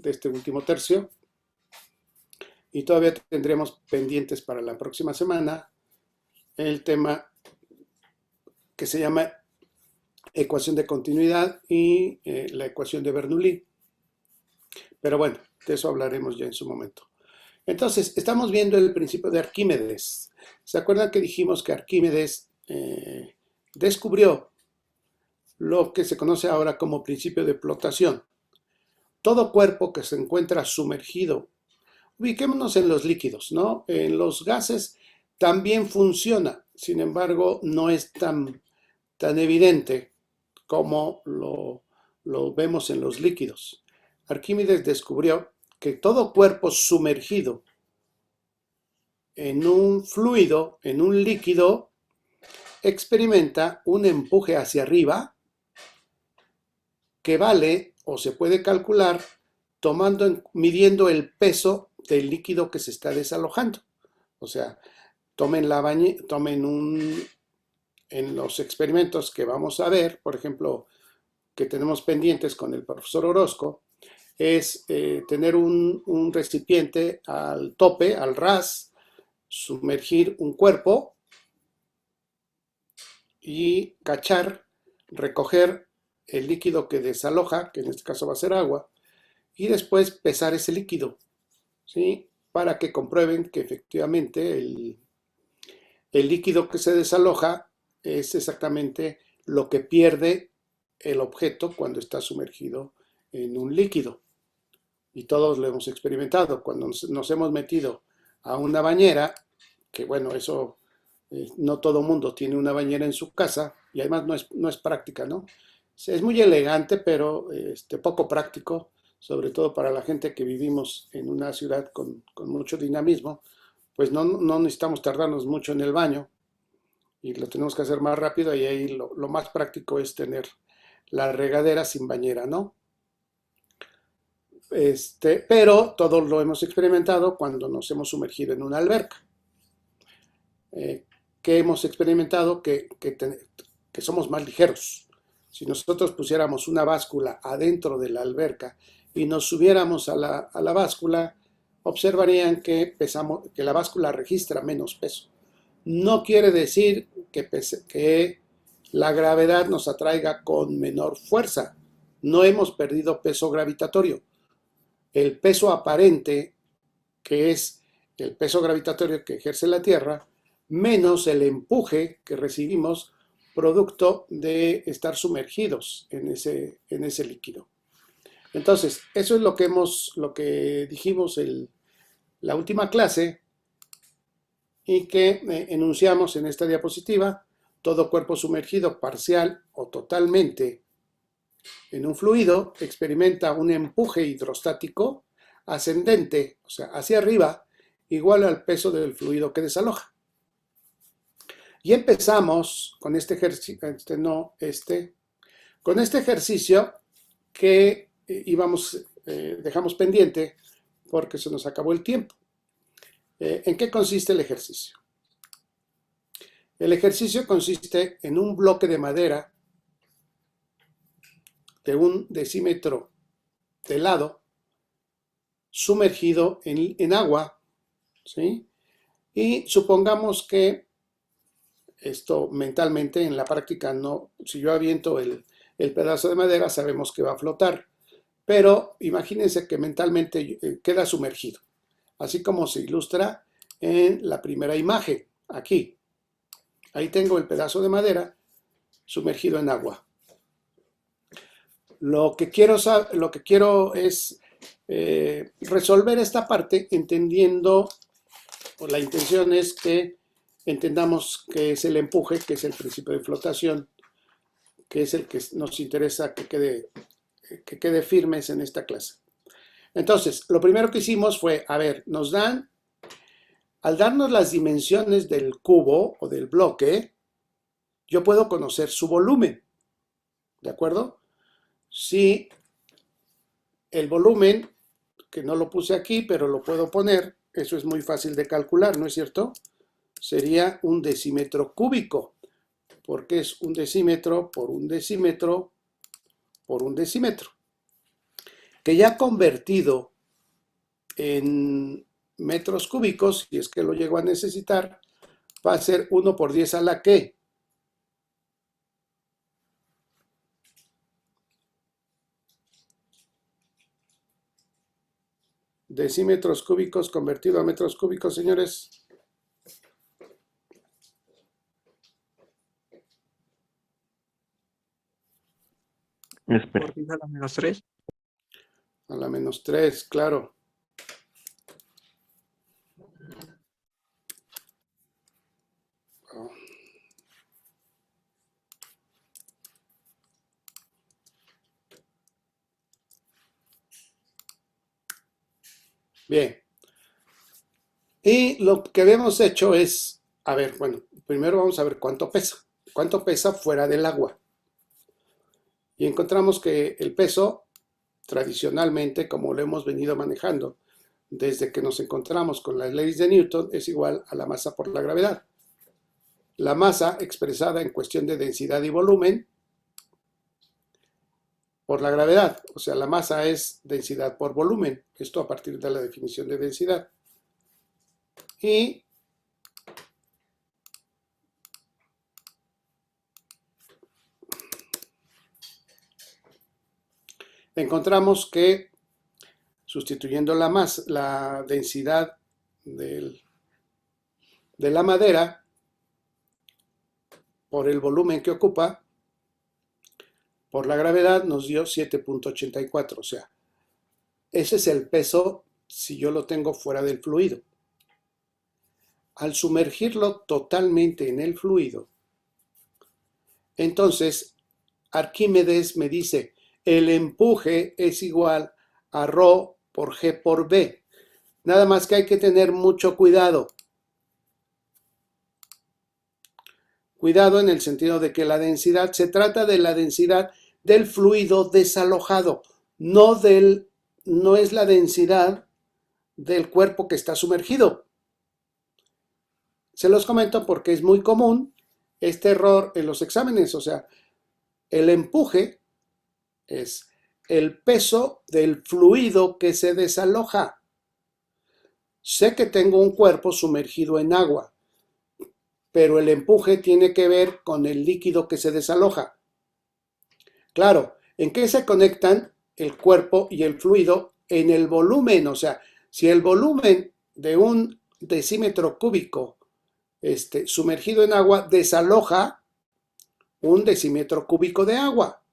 de este último tercio. Y todavía tendremos pendientes para la próxima semana el tema que se llama ecuación de continuidad y la ecuación de Bernoulli. Pero bueno, de eso hablaremos ya en su momento. Entonces, estamos viendo el principio de Arquímedes. ¿Se acuerdan que dijimos que Arquímedes descubrió lo que se conoce ahora como principio de flotación? Todo cuerpo que se encuentra sumergido, ubiquémonos en los líquidos, ¿no? En los gases también funciona, sin embargo, no es tan evidente como lo vemos en los líquidos. Arquímedes descubrió que todo cuerpo sumergido en un fluido, en un líquido, experimenta un empuje hacia arriba que vale o se puede calcular midiendo el peso del líquido que se está desalojando. O sea, tomen en los experimentos que vamos a ver, por ejemplo, que tenemos pendientes con el profesor Orozco, es tener un recipiente al tope, al ras, sumergir un cuerpo y recoger el líquido que desaloja, que en este caso va a ser agua, y después pesar ese líquido, ¿sí? Para que comprueben que efectivamente el líquido que se desaloja es exactamente lo que pierde el objeto cuando está sumergido en un líquido. Y todos lo hemos experimentado. Cuando nos hemos metido a una bañera, que bueno, eso no todo mundo tiene una bañera en su casa, y además no es práctica, ¿no? Es muy elegante, pero poco práctico, sobre todo para la gente que vivimos en una ciudad con mucho dinamismo, pues no necesitamos tardarnos mucho en el baño, y lo tenemos que hacer más rápido, y ahí lo más práctico es tener la regadera sin bañera, ¿no? Pero todos lo hemos experimentado cuando nos hemos sumergido en una alberca. Que hemos experimentado que somos más ligeros. Si nosotros pusiéramos una báscula adentro de la alberca y nos subiéramos a la báscula, observarían que la báscula registra menos peso. No quiere decir que la gravedad nos atraiga con menor fuerza. No hemos perdido peso gravitatorio. El peso aparente, que es el peso gravitatorio que ejerce la Tierra, menos el empuje que recibimos producto de estar sumergidos en ese líquido. Entonces, eso es lo que dijimos en la última clase y que enunciamos en esta diapositiva. Todo cuerpo sumergido parcial o totalmente en un fluido experimenta un empuje hidrostático ascendente, o sea, hacia arriba, igual al peso del fluido que desaloja. Y empezamos con este ejercicio, con este ejercicio que dejamos pendiente porque se nos acabó el tiempo. ¿En qué consiste el ejercicio? El ejercicio consiste en un bloque de madera de 1 decímetro de lado sumergido en agua, ¿sí? Y supongamos que esto mentalmente, en la práctica, no, si yo aviento el pedazo de madera, sabemos que va a flotar, pero imagínense que mentalmente queda sumergido, así como se ilustra en la primera imagen, aquí. Ahí tengo el pedazo de madera sumergido en agua. Lo que quiero es resolver esta parte entendiendo, o la intención es que entendamos qué es el empuje, que es el principio de flotación, que es el que nos interesa que quede firmes en esta clase. Entonces, lo primero que hicimos fue, al darnos las dimensiones del cubo o del bloque, yo puedo conocer su volumen, ¿de acuerdo? Si el volumen, que no lo puse aquí, pero lo puedo poner, eso es muy fácil de calcular, ¿no es cierto? Sería 1 decímetro cúbico, porque es 1 decímetro por 1 decímetro por 1 decímetro. que ya convertido en metros cúbicos, si es que lo llego a necesitar, va a ser 1 por 10 a la que. Decímetros cúbicos convertido a metros cúbicos, señores. Espera. Por 10 a la menos 3. A la menos 3, claro. Bien. Y lo que habíamos hecho es, a ver, bueno, primero vamos a ver cuánto pesa. Cuánto pesa fuera del agua. Y encontramos que el peso, tradicionalmente, como lo hemos venido manejando desde que nos encontramos con las leyes de Newton, es igual a la masa por la gravedad. La masa expresada en cuestión de densidad y volumen por la gravedad. O sea, la masa es densidad por volumen. Esto a partir de la definición de densidad. Y encontramos que sustituyendo la densidad de la madera por el volumen que ocupa, por la gravedad nos dio 7.84. O sea, ese es el peso si yo lo tengo fuera del fluido. Al sumergirlo totalmente en el fluido, entonces Arquímedes me dice, el empuje es igual a ρ por G por B. Nada más que hay que tener mucho cuidado. Cuidado en el sentido de que la densidad, se trata de la densidad del fluido desalojado, no es la densidad del cuerpo que está sumergido. Se los comento porque es muy común este error en los exámenes. O sea, el empuje es el peso del fluido que se desaloja. Sé que tengo un cuerpo sumergido en agua, pero el empuje tiene que ver con el líquido que se desaloja. Claro, ¿en qué se conectan el cuerpo y el fluido? En el volumen. O sea, si el volumen de un decímetro cúbico sumergido en agua desaloja un decímetro cúbico de agua.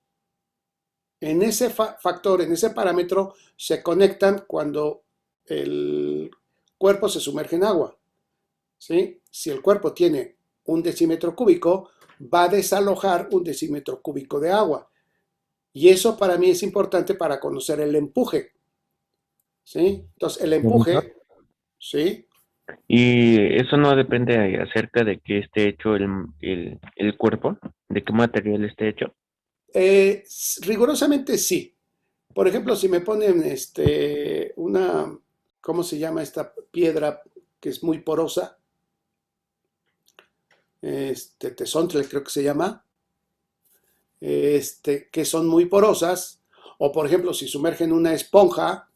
En ese factor, en ese parámetro, se conectan cuando el cuerpo se sumerge en agua. ¿Sí? Si el cuerpo tiene un decímetro cúbico, va a desalojar un decímetro cúbico de agua. Y eso para mí es importante para conocer el empuje. ¿Sí? Entonces, el empuje, ¿sí? Y eso no depende acerca de qué esté hecho el cuerpo, de qué material esté hecho. Rigurosamente sí. Por ejemplo, si me ponen una, ¿cómo se llama esta piedra que es muy porosa? Tezontle creo que se llama, que son muy porosas, o por ejemplo, si sumergen una esponja,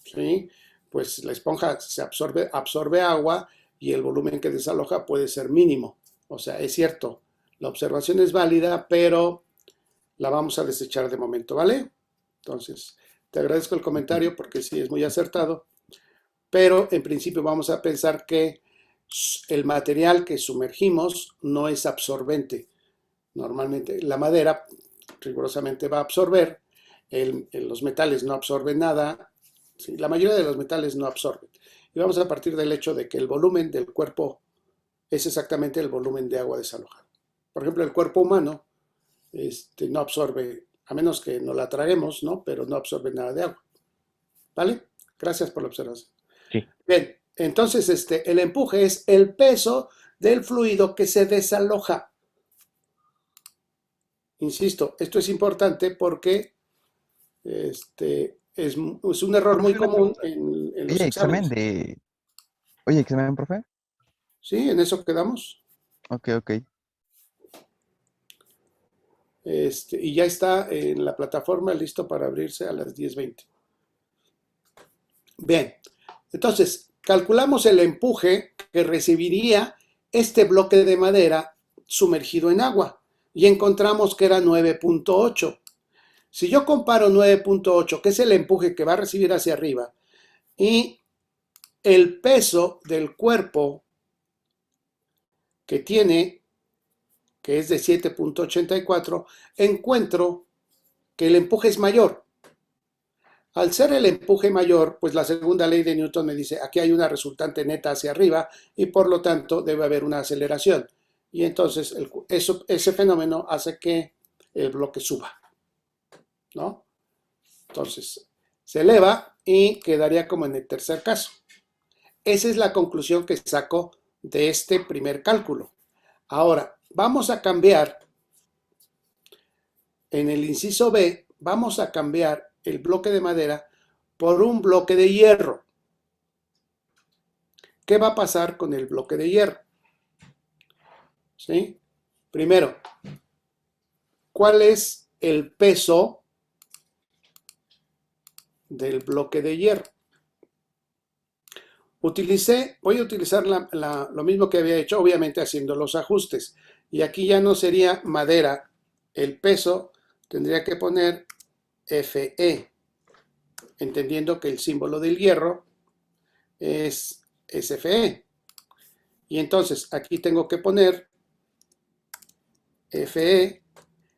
¿sí? Pues la esponja se absorbe agua y el volumen que desaloja puede ser mínimo. O sea, es cierto, la observación es válida, pero la vamos a desechar de momento, ¿vale? Entonces, te agradezco el comentario porque sí es muy acertado, pero en principio vamos a pensar que el material que sumergimos no es absorbente. Normalmente la madera rigurosamente va a absorber, los metales no absorben nada, ¿sí? La mayoría de los metales no absorben. Y vamos a partir del hecho de que el volumen del cuerpo es exactamente el volumen de agua desalojada. Por ejemplo, el cuerpo humano no absorbe, a menos que no la traguemos, ¿no? Pero no absorbe nada de agua. ¿Vale? Gracias por la observación. Sí. Bien, entonces el empuje es el peso del fluido que se desaloja. Insisto, esto es importante porque es un error muy Profe, una común pregunta. en los Oye, exámenes. Oye, examen, profe. ¿Sí? ¿En eso quedamos? Ok, ok. Y ya está en la plataforma listo para abrirse a las 10:20. Bien, entonces calculamos el empuje que recibiría este bloque de madera sumergido en agua y encontramos que era 9.8. Si yo comparo 9.8, que es el empuje que va a recibir hacia arriba, y el peso del cuerpo que tiene, que es de 7.84, encuentro que el empuje es mayor. Al ser el empuje mayor, pues la segunda ley de Newton me dice, aquí hay una resultante neta hacia arriba y por lo tanto debe haber una aceleración. Y entonces ese fenómeno hace que el bloque suba, ¿no? Entonces, se eleva y quedaría como en el tercer caso. Esa es la conclusión que saco de este primer cálculo. Ahora, vamos a cambiar, en el inciso B, vamos a cambiar el bloque de madera por un bloque de hierro. ¿Qué va a pasar con el bloque de hierro? ¿Sí? Primero, ¿cuál es el peso del bloque de hierro? Voy a utilizar lo mismo que había hecho, obviamente haciendo los ajustes. Y aquí ya no sería madera el peso, tendría que poner Fe, entendiendo que el símbolo del hierro es Fe. Y entonces aquí tengo que poner Fe,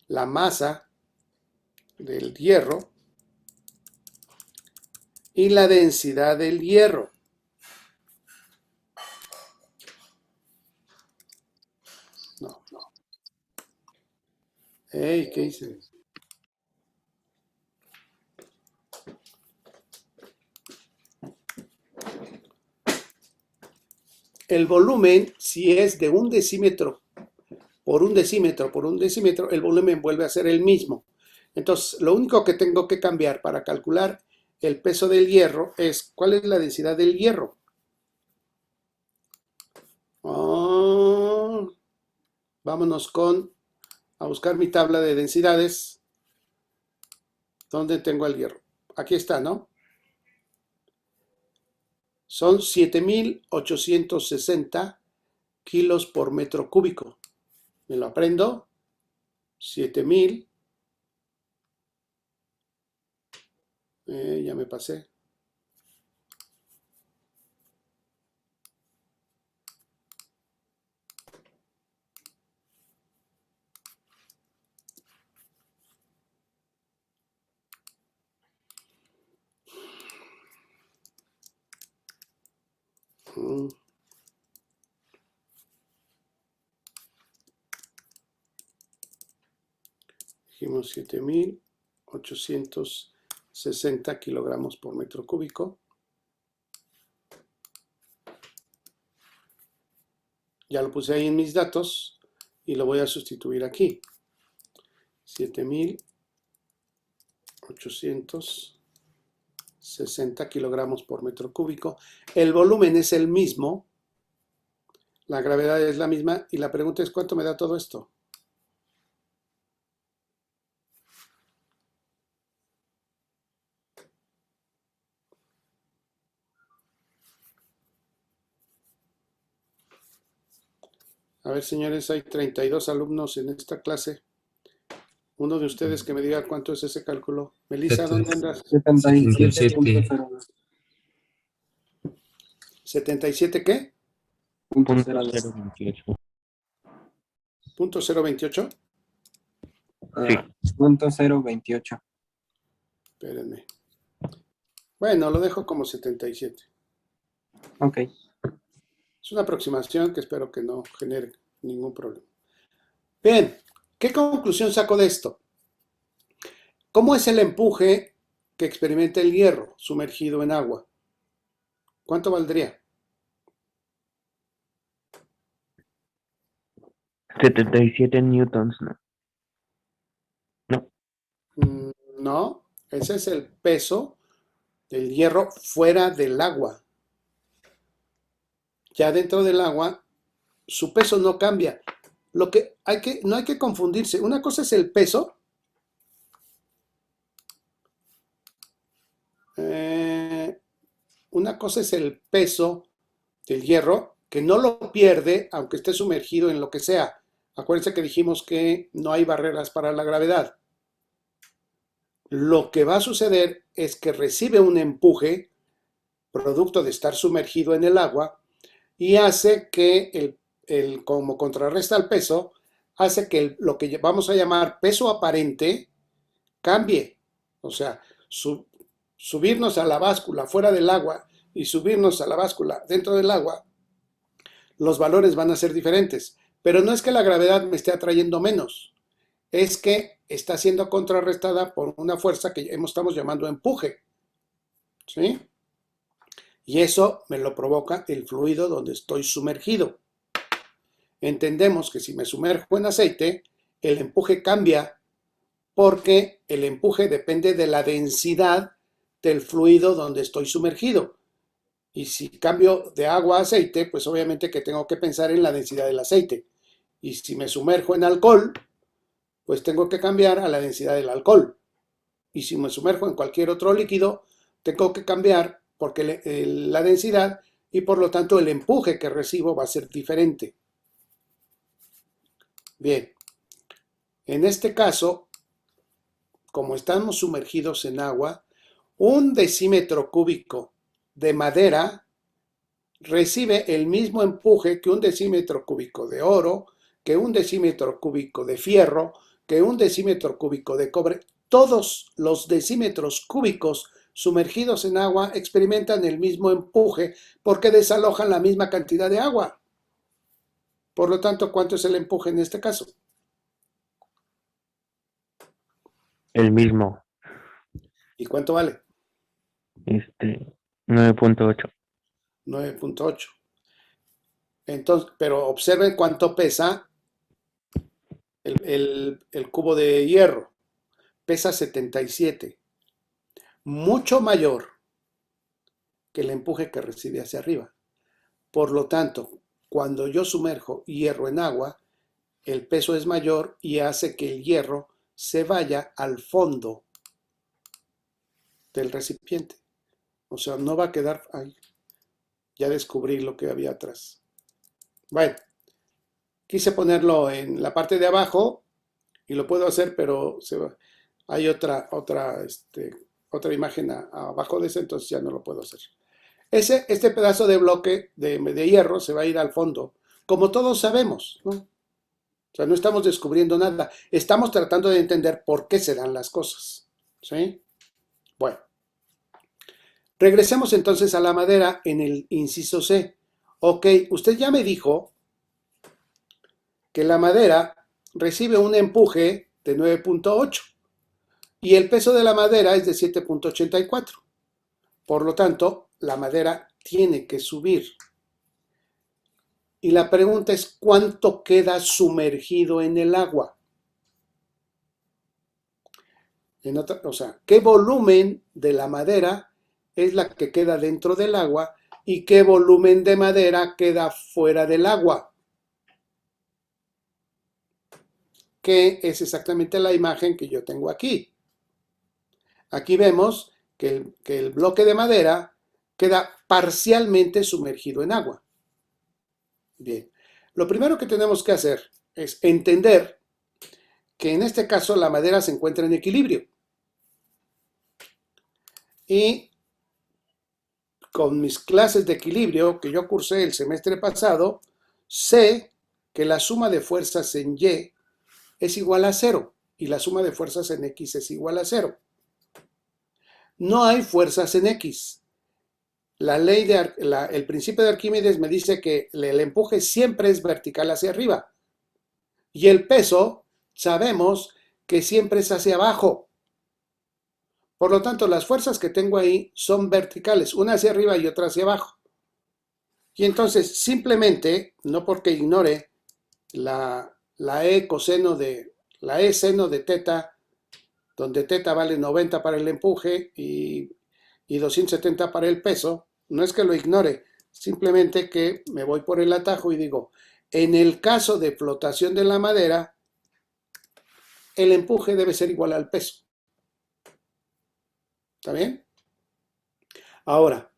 la masa del hierro, y la densidad del hierro. No. Hey, ¿qué hice? El volumen, si es de un decímetro por un decímetro por un decímetro, el volumen vuelve a ser el mismo. Entonces, lo único que tengo que cambiar para calcular el peso del hierro es cuál es la densidad del hierro. Vámonos a buscar mi tabla de densidades. ¿Dónde tengo el hierro? Aquí está, ¿no? Son 7.860 kilos por metro cúbico. Me lo aprendo. 7.000. Ya me pasé. Dijimos 7.860 kilogramos por metro cúbico. Ya lo puse ahí en mis datos y lo voy a sustituir aquí. 7.860 kilogramos por metro cúbico. El volumen es el mismo. La gravedad es la misma. Y la pregunta es, ¿cuánto me da todo esto? A ver, señores, hay 32 alumnos en esta clase. Uno de ustedes que me diga cuánto es ese cálculo. Melissa, ¿dónde andas? 77.02. ¿77 qué? Punto 0.02. 028. ¿Punto 028? Sí. Punto 028. Espérenme. Bueno, lo dejo como 77. Ok. Es una aproximación que espero que no genere ningún problema. Bien, ¿qué conclusión saco de esto? ¿Cómo es el empuje que experimenta el hierro sumergido en agua? ¿Cuánto valdría? 77 newtons, ¿no? No, ese es el peso del hierro fuera del agua. Ya dentro del agua, su peso no cambia. No hay que confundirse. Una cosa es el peso. una cosa es el peso del hierro, que no lo pierde aunque esté sumergido en lo que sea. Acuérdense que dijimos que no hay barreras para la gravedad. Lo que va a suceder es que recibe un empuje, producto de estar sumergido en el agua, y hace que como contrarresta al peso, hace que lo que vamos a llamar peso aparente cambie. O sea, subirnos a la báscula fuera del agua y subirnos a la báscula dentro del agua, los valores van a ser diferentes. Pero no es que la gravedad me esté atrayendo menos, es que está siendo contrarrestada por una fuerza que estamos llamando empuje. ¿Sí? Y eso me lo provoca el fluido donde estoy sumergido. Entendemos que si me sumerjo en aceite, el empuje cambia porque el empuje depende de la densidad del fluido donde estoy sumergido. Y si cambio de agua a aceite, pues obviamente que tengo que pensar en la densidad del aceite. Y si me sumerjo en alcohol, pues tengo que cambiar a la densidad del alcohol. Y si me sumerjo en cualquier otro líquido, tengo que cambiar porque la densidad y por lo tanto el empuje que recibo va a ser diferente. Bien, en este caso, como estamos sumergidos en agua, un decímetro cúbico de madera recibe el mismo empuje que un decímetro cúbico de oro, que un decímetro cúbico de fierro, que un decímetro cúbico de cobre. Todos los decímetros cúbicos sumergidos en agua experimentan el mismo empuje porque desalojan la misma cantidad de agua. Por lo tanto, ¿cuánto es el empuje en este caso? El mismo, ¿Y cuánto vale? 9.8. 9.8. Entonces, pero observen cuánto pesa el cubo de hierro. Pesa 77. Mucho mayor que el empuje que recibe hacia arriba. Por lo tanto, cuando yo sumerjo hierro en agua, el peso es mayor y hace que el hierro se vaya al fondo del recipiente. O sea, no va a quedar ahí. Ya descubrí lo que había atrás. Bueno, quise ponerlo en la parte de abajo y lo puedo hacer, pero hay otra imagen abajo de ese, entonces ya no lo puedo hacer. Este pedazo de bloque de hierro se va a ir al fondo, como todos sabemos, ¿no? O sea, no estamos descubriendo nada, estamos tratando de entender por qué se dan las cosas, ¿sí? Bueno, regresemos entonces a la madera en el inciso C. Ok, usted ya me dijo que la madera recibe un empuje de 9.8 y el peso de la madera es de 7.84. Por lo tanto, la madera tiene que subir. Y la pregunta es, ¿cuánto queda sumergido en el agua? O sea, ¿qué volumen de la madera es la que queda dentro del agua y qué volumen de madera queda fuera del agua? Que es exactamente la imagen que yo tengo aquí. Aquí vemos que el bloque de madera queda parcialmente sumergido en agua. Bien, lo primero que tenemos que hacer es entender que en este caso la madera se encuentra en equilibrio. Y con mis clases de equilibrio que yo cursé el semestre pasado, sé que la suma de fuerzas en Y es igual a 0 y la suma de fuerzas en X es igual a 0. No hay fuerzas en X. El principio de Arquímedes me dice que el empuje siempre es vertical hacia arriba y el peso sabemos que siempre es hacia abajo. Por lo tanto, las fuerzas que tengo ahí son verticales, una hacia arriba y otra hacia abajo. Y entonces, simplemente, no porque ignore la E seno de teta, donde teta vale 90 para el empuje y 270 para el peso, no es que lo ignore, simplemente que me voy por el atajo y digo, en el caso de flotación de la madera, el empuje debe ser igual al peso. ¿Está bien? Ahora,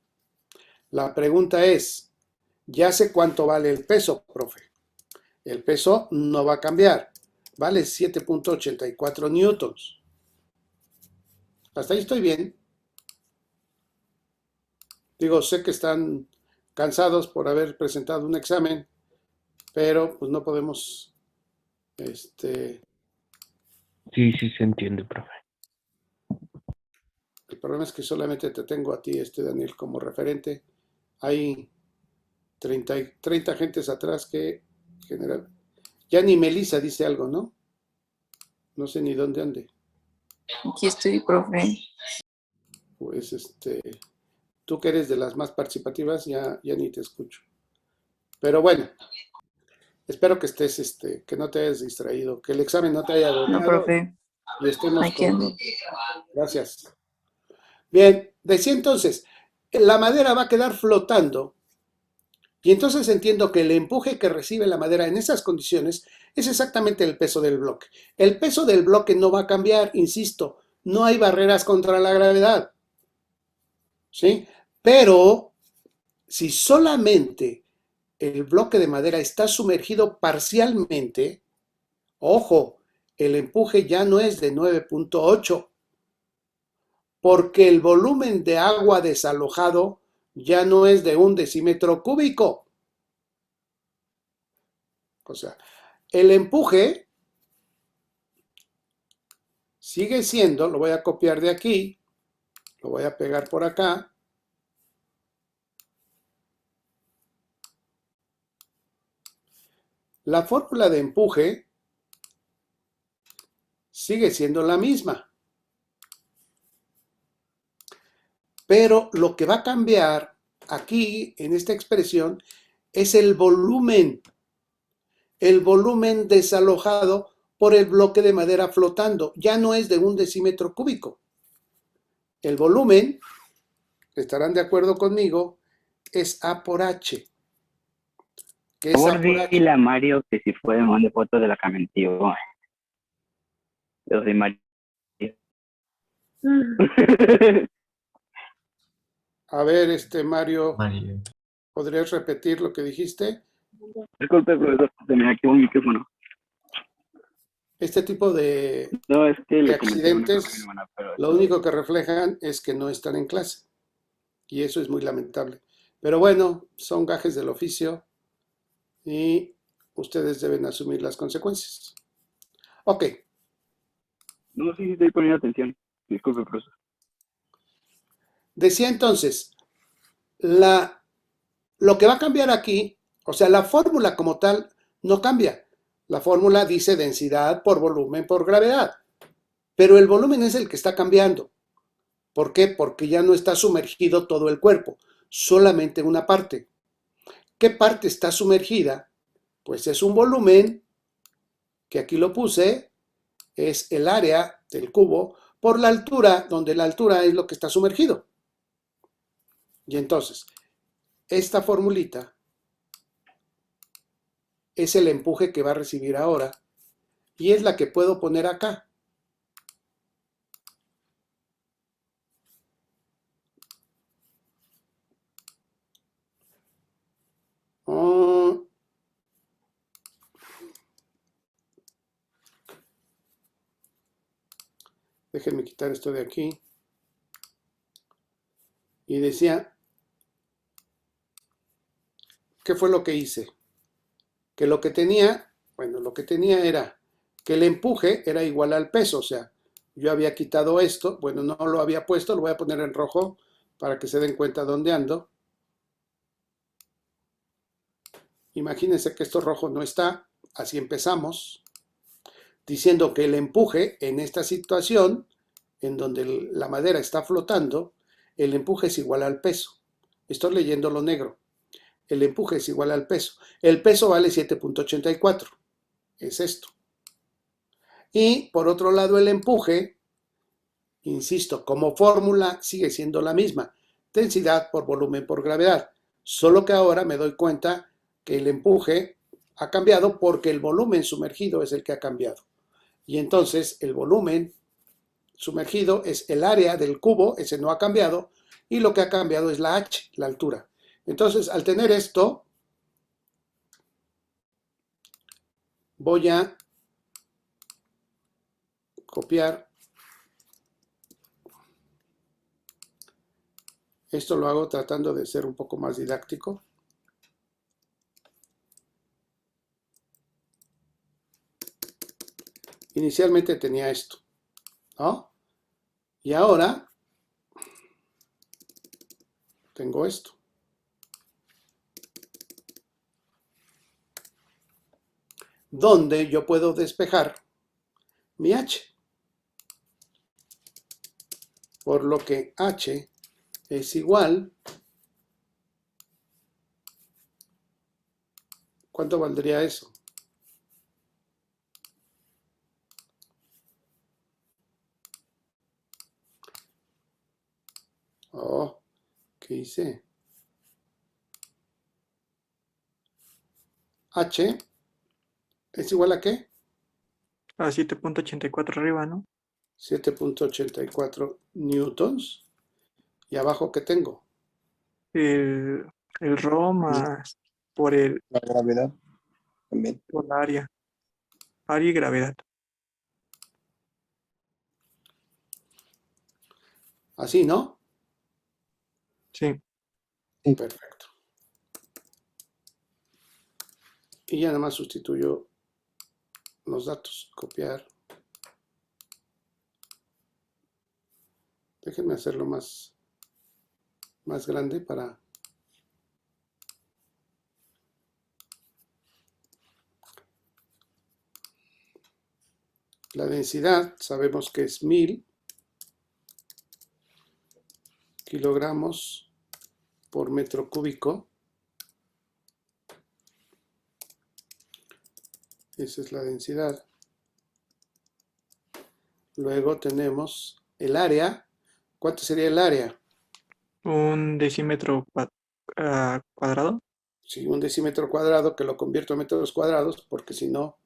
La pregunta es, ya sé cuánto vale el peso, profe. El peso no va a cambiar. Vale 7.84 newtons. Hasta ahí estoy bien. Digo, sé que están cansados por haber presentado un examen, pero pues no podemos, Sí, sí se entiende, profe. el problema es que solamente te tengo a ti, Daniel, como referente. Hay 30 gentes atrás que general. Ya ni Melissa dice algo, ¿no? No sé ni dónde ande. Aquí estoy, profe. Pues tú que eres de las más participativas, ya ni te escucho. Pero bueno, espero que estés, que no te hayas distraído, que el examen no te haya No, agobiado profe. y estemos Aquí ando. Gracias. Bien, decía entonces, la madera va a quedar flotando y entonces entiendo que el empuje que recibe la madera en esas condiciones es exactamente el peso del bloque. El peso del bloque no va a cambiar, insisto, no hay barreras contra la gravedad. ¿Sí? Pero si solamente el bloque de madera está sumergido parcialmente, ojo, el empuje ya no es de 9.8, porque el volumen de agua desalojado ya no es de 1 decímetro cúbico. O sea, el empuje sigue siendo, lo voy a copiar de aquí, lo voy a pegar por acá. La fórmula de empuje sigue siendo la misma. Pero lo que va a cambiar aquí, en esta expresión, es el volumen desalojado por el bloque de madera flotando. Ya no es de 1 decímetro cúbico. El volumen, estarán de acuerdo conmigo, es A por H. ¿Qué es Por A favor, por H? dile a Mario que si puede mande fotos de la camentilla. Yo soy Mario. A ver, Mario, ¿podrías repetir lo que dijiste? Disculpe, profesor, se me activó el micrófono. Este tipo de No, es que le comenté a una accidentes, profe, hermana, pero lo único que reflejan es que no están en clase. Y eso es muy lamentable. Pero bueno, son gajes del oficio y ustedes deben asumir las consecuencias. Ok, no, sí, estoy poniendo atención. Disculpe, profesor. decía entonces, lo que va a cambiar aquí, o sea, la fórmula como tal no cambia. La fórmula dice densidad por volumen por gravedad, pero el volumen es el que está cambiando. ¿Por qué? Porque ya no está sumergido todo el cuerpo, solamente una parte. ¿Qué parte está sumergida? Pues es un volumen, que aquí lo puse, es el área del cubo por la altura, donde la altura es lo que está sumergido. Y entonces, esta formulita es el empuje que va a recibir ahora y es la que puedo poner acá. Déjenme quitar esto de aquí. Y decía, ¿qué fue lo que hice? Que lo que tenía, lo que tenía era que el empuje era igual al peso, o sea, yo había quitado esto, bueno, no lo había puesto, lo voy a poner en rojo para que se den cuenta dónde ando. Imagínense que esto rojo no está, así empezamos, diciendo que el empuje en esta situación, en donde la madera está flotando, el empuje es igual al peso. Estoy leyendo lo negro. El empuje es igual al peso. El peso vale 7.84. Es esto. Y por otro lado, el empuje, insisto, como fórmula sigue siendo la misma. Densidad por volumen por gravedad. Solo que ahora me doy cuenta que el empuje ha cambiado porque el volumen sumergido es el que ha cambiado. Y entonces el volumen sumergido es el área del cubo, ese no ha cambiado, y lo que ha cambiado es la h, la altura. Entonces, al tener esto, voy a copiar. Esto lo hago tratando de ser un poco más didáctico. Inicialmente tenía esto, ¿no? Y ahora tengo esto. Donde yo puedo despejar mi h. Por lo que h es igual. ¿Cuánto valdría eso? Oh, ¿qué hice? H es igual a ¿qué? A 7.84 arriba, ¿no? 7.84 newtons. ¿Y abajo qué tengo? El rho más por La gravedad también. por la área. Área y gravedad. Así, ¿no? Sí. Perfecto. Y ya nada más sustituyo los datos. Copiar. Déjenme hacerlo más grande para... La densidad sabemos que es 1000 kilogramos por metro cúbico. Esa es la densidad. Luego tenemos el área. ¿Cuánto sería el área? Un decímetro cuadrado. Sí, un decímetro cuadrado, que lo convierto en metros cuadrados, porque si no,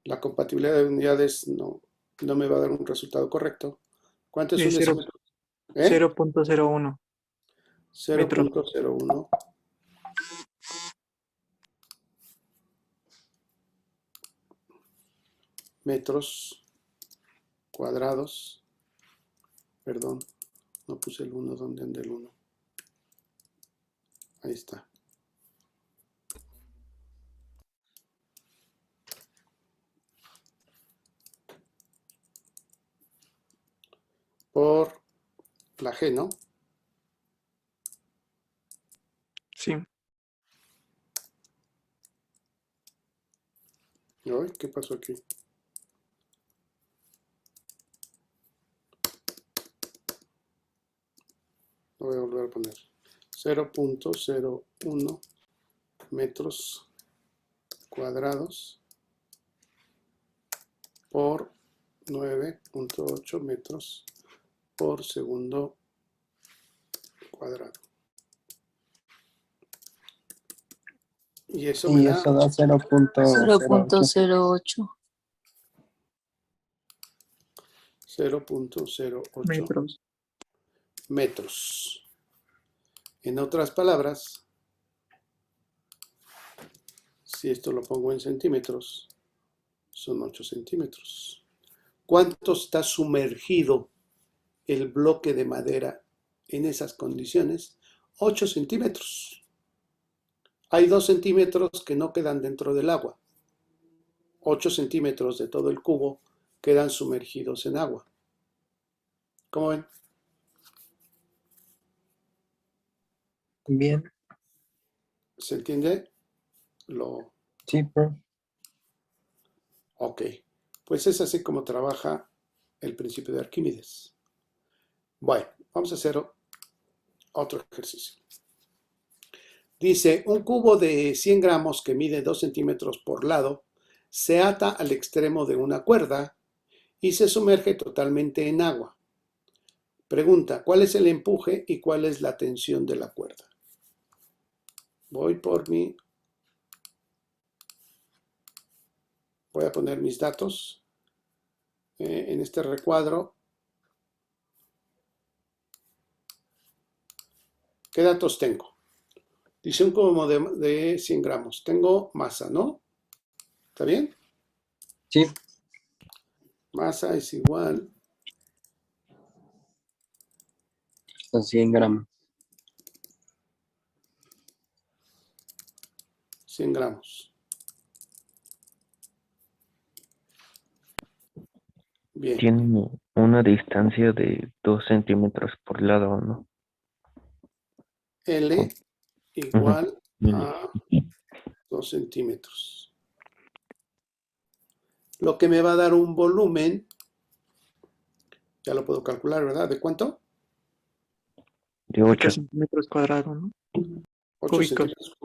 la compatibilidad de unidades no me va a dar un resultado correcto. ¿Cuánto es un decímetro? 0.01 metros. 0.01 metros cuadrados. Perdón, no puse el 1. ¿Dónde anda el 1? Ahí está. Por la G, ¿no? Sí. Ay, ¿qué pasó aquí? Lo voy a volver a poner. 0.01 metros cuadrados por 9.8 metros por segundo cuadrado. Y eso me Y da eso da 0.08. 0.08 Metros. metros. En otras palabras, si esto lo pongo en centímetros, son 8 centímetros. ¿Cuánto está sumergido el bloque de madera en esas condiciones? 8 centímetros. Hay 2 centímetros que no quedan dentro del agua. 8 centímetros de todo el cubo quedan sumergidos en agua. ¿Cómo ven? Bien. ¿Se entiende? Sí, prof. Ok. Pues es así como trabaja el principio de Arquímedes. Bueno, vamos a hacer otro ejercicio. Dice, un cubo de 100 gramos que mide 2 centímetros por lado se ata al extremo de una cuerda y se sumerge totalmente en agua. Pregunta, ¿cuál es el empuje y cuál es la tensión de la cuerda? Voy a poner mis datos en este recuadro. ¿Qué datos tengo? Dice un cubo de 100 gramos. Tengo masa, ¿no? ¿Está bien? Sí, Masa es igual son 100 gramos. 100 gramos. Bien. Tiene una distancia de 2 centímetros por lado, ¿no? L igual a 2 centímetros. Lo que me va a dar un volumen, ya lo puedo calcular, ¿verdad? ¿De cuánto? De 8 8. centímetros cuadrados, ¿no? 8 Cúbicos. centímetros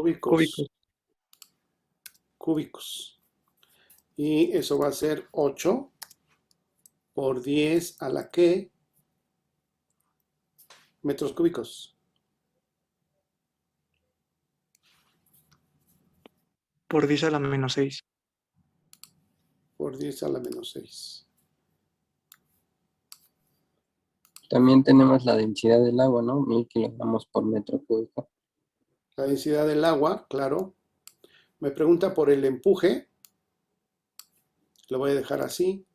cúbicos. Y eso va a ser 8 por 10 a la que metros cúbicos. Por 10 a la menos 6. Por 10 a la menos 6. También tenemos la densidad del agua, ¿no? 1000 kilogramos por metro cúbico. La densidad del agua, claro. Me pregunta por el empuje. Lo voy a dejar así.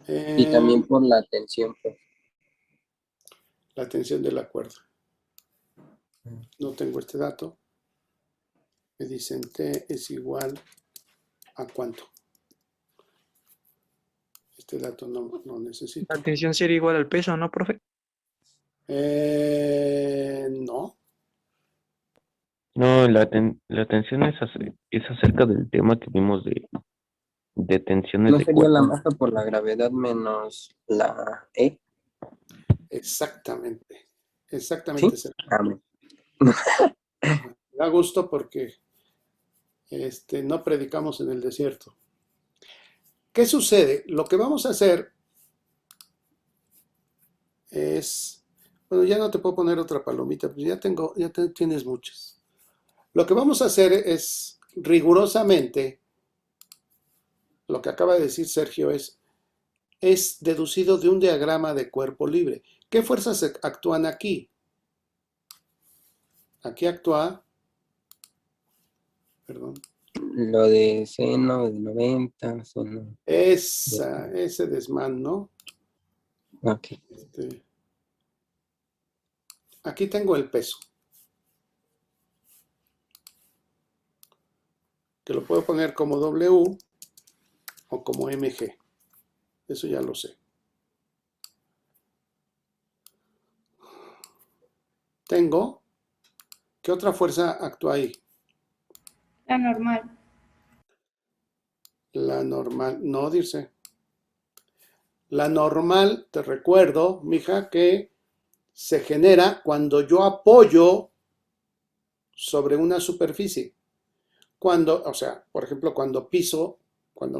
Y también por la tensión, pues. La tensión de la cuerda. No tengo este dato. Me dicen T es igual a cuánto. Este dato no necesito. La tensión sería igual al peso, ¿no, profe? No. No, la tensión es acerca del tema que vimos de tensiones ¿No de sería la cuerpo. masa por la gravedad menos la E? Exactamente. Exactamente. ¿Sí? Me da gusto porque no predicamos en el desierto. ¿Qué sucede? Lo que vamos a hacer es, bueno, ya no te puedo poner otra palomita, pues tienes muchas. Lo que vamos a hacer es rigurosamente, lo que acaba de decir Sergio es deducido de un diagrama de cuerpo libre. ¿Qué fuerzas actúan aquí? Aquí actúa, perdón, Lo de seno de 90, seno. ese desmán, ¿no? Ok. Aquí tengo el peso, que lo puedo poner como W o como MG. Eso ya lo sé. Tengo, ¿qué otra fuerza actúa ahí? La normal. La normal, no, dice. La normal, te recuerdo, mija, que se genera cuando yo apoyo sobre una superficie. Cuando, o sea, por ejemplo, cuando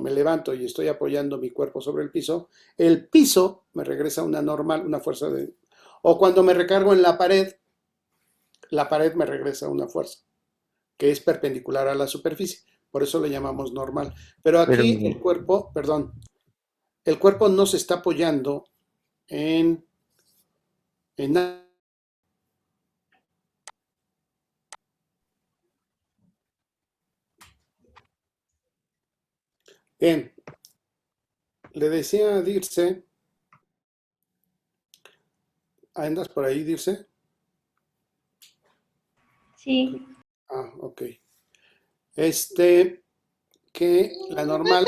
me levanto y estoy apoyando mi cuerpo sobre el piso me regresa una normal, una fuerza de... O cuando me recargo en la pared me regresa una fuerza que es perpendicular a la superficie. Por eso le llamamos normal. Pero aquí el cuerpo, perdón, el cuerpo no se está apoyando en nada. Bien, le decía a Dirce, ¿andas por ahí, Dirce? Sí. Ah, ok. Que la normal